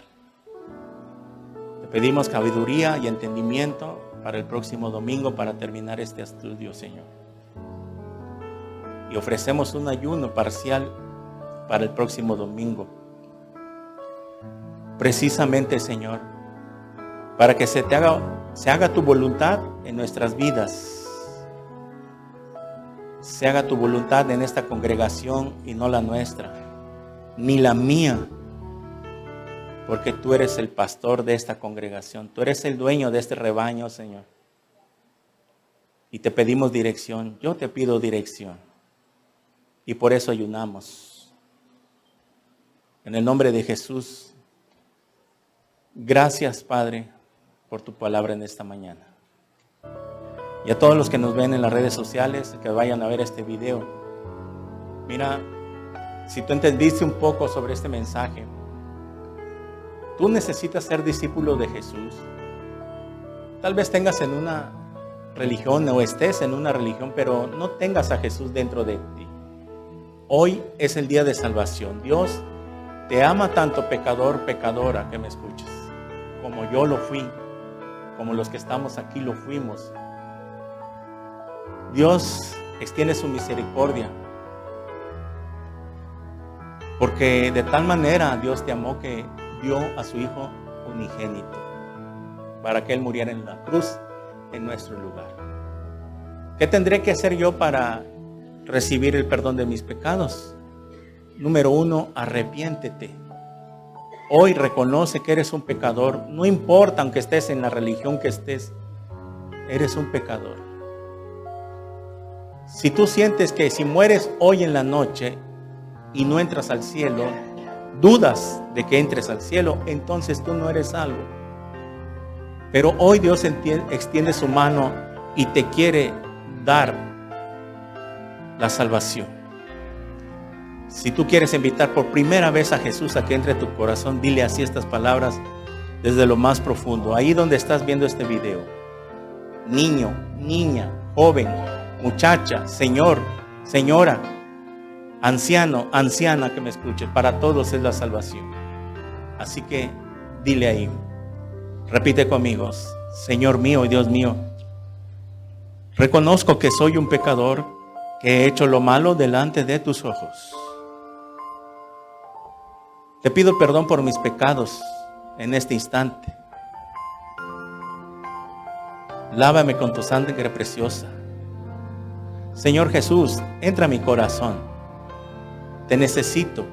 Te pedimos sabiduría y entendimiento para el próximo domingo para terminar este estudio, Señor. Y ofrecemos un ayuno parcial para el próximo domingo. Precisamente, Señor, para que se haga tu voluntad en nuestras vidas. Se haga tu voluntad en esta congregación y no la nuestra, ni la mía. Porque tú eres el pastor de esta congregación. Tú eres el dueño de este rebaño, Señor. Y te pedimos dirección. Yo te pido dirección. Y por eso ayunamos. En el nombre de Jesús. Gracias, Padre, por tu palabra en esta mañana. Y a todos los que nos ven en las redes sociales, que vayan a ver este video. Mira, si tú entendiste un poco sobre este mensaje, tú necesitas ser discípulo de Jesús. Tal vez tengas en una religión o estés en una religión, pero no tengas a Jesús dentro de ti. Hoy es el día de salvación. Dios te ama tanto, pecador, pecadora, que me escuches, como yo lo fui, como los que estamos aquí lo fuimos. Dios extiende su misericordia. Porque de tal manera Dios te amó que dio a su Hijo unigénito para que Él muriera en la cruz en nuestro lugar. ¿Qué tendré que hacer yo para recibir el perdón de mis pecados? Número 1, arrepiéntete. Hoy reconoce que eres un pecador. No importa aunque estés en la religión que estés, eres un pecador. Si tú sientes que si mueres hoy en la noche y no entras al cielo, dudas de que entres al cielo, entonces tú no eres salvo. Pero hoy Dios extiende su mano y te quiere dar la salvación. Si tú quieres invitar por primera vez a Jesús a que entre a tu corazón, dile así estas palabras desde lo más profundo. Ahí donde estás viendo este video. Niño, niña, joven, muchacha, señor, señora, anciano, anciana que me escuche, para todos es la salvación. Así que dile ahí, repite conmigo: Señor mío y Dios mío, reconozco que soy un pecador, que he hecho lo malo delante de tus ojos. Te pido perdón por mis pecados en este instante. Lávame con tu sangre preciosa. Señor Jesús, entra a mi corazón. Te necesito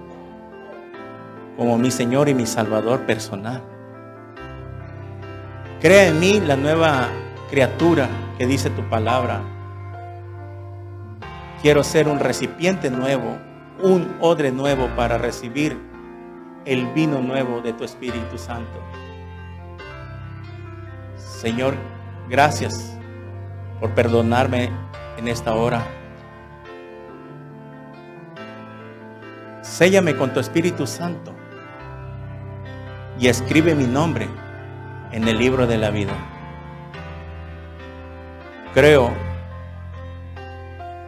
como mi Señor y mi Salvador personal. Crea en mí la nueva criatura que dice tu palabra. Quiero ser un recipiente nuevo, un odre nuevo para recibir el vino nuevo de tu Espíritu Santo. Señor, gracias por perdonarme en esta hora. Séllame con tu Espíritu Santo y escribe mi nombre en el libro de la vida. Creo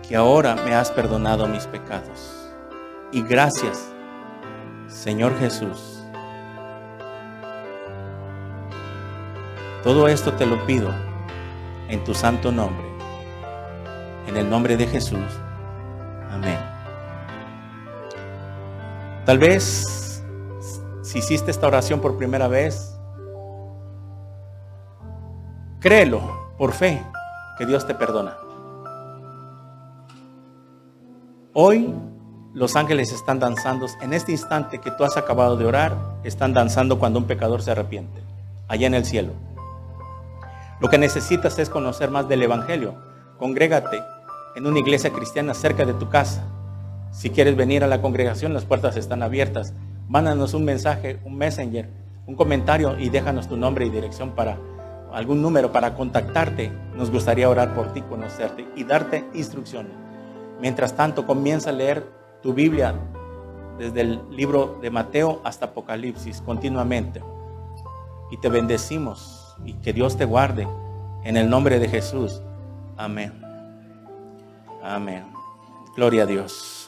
que ahora me has perdonado mis pecados. Y gracias, Señor Jesús. Todo esto te lo pido en tu santo nombre. En el nombre de Jesús. Amén. Tal vez, si hiciste esta oración por primera vez, créelo por fe que Dios te perdona. Hoy los ángeles están danzando. En este instante que tú has acabado de orar, están danzando cuando un pecador se arrepiente, allá en el cielo. Lo que necesitas es conocer más del Evangelio. Congrégate en una iglesia cristiana cerca de tu casa. Si quieres venir a la congregación, las puertas están abiertas. Mándanos un mensaje, un messenger, un comentario y déjanos tu nombre y dirección para algún número para contactarte. Nos gustaría orar por ti, conocerte y darte instrucciones. Mientras tanto, comienza a leer tu Biblia desde el libro de Mateo hasta Apocalipsis continuamente. Y te bendecimos y que Dios te guarde en el nombre de Jesús. Amén. Amén. Gloria a Dios.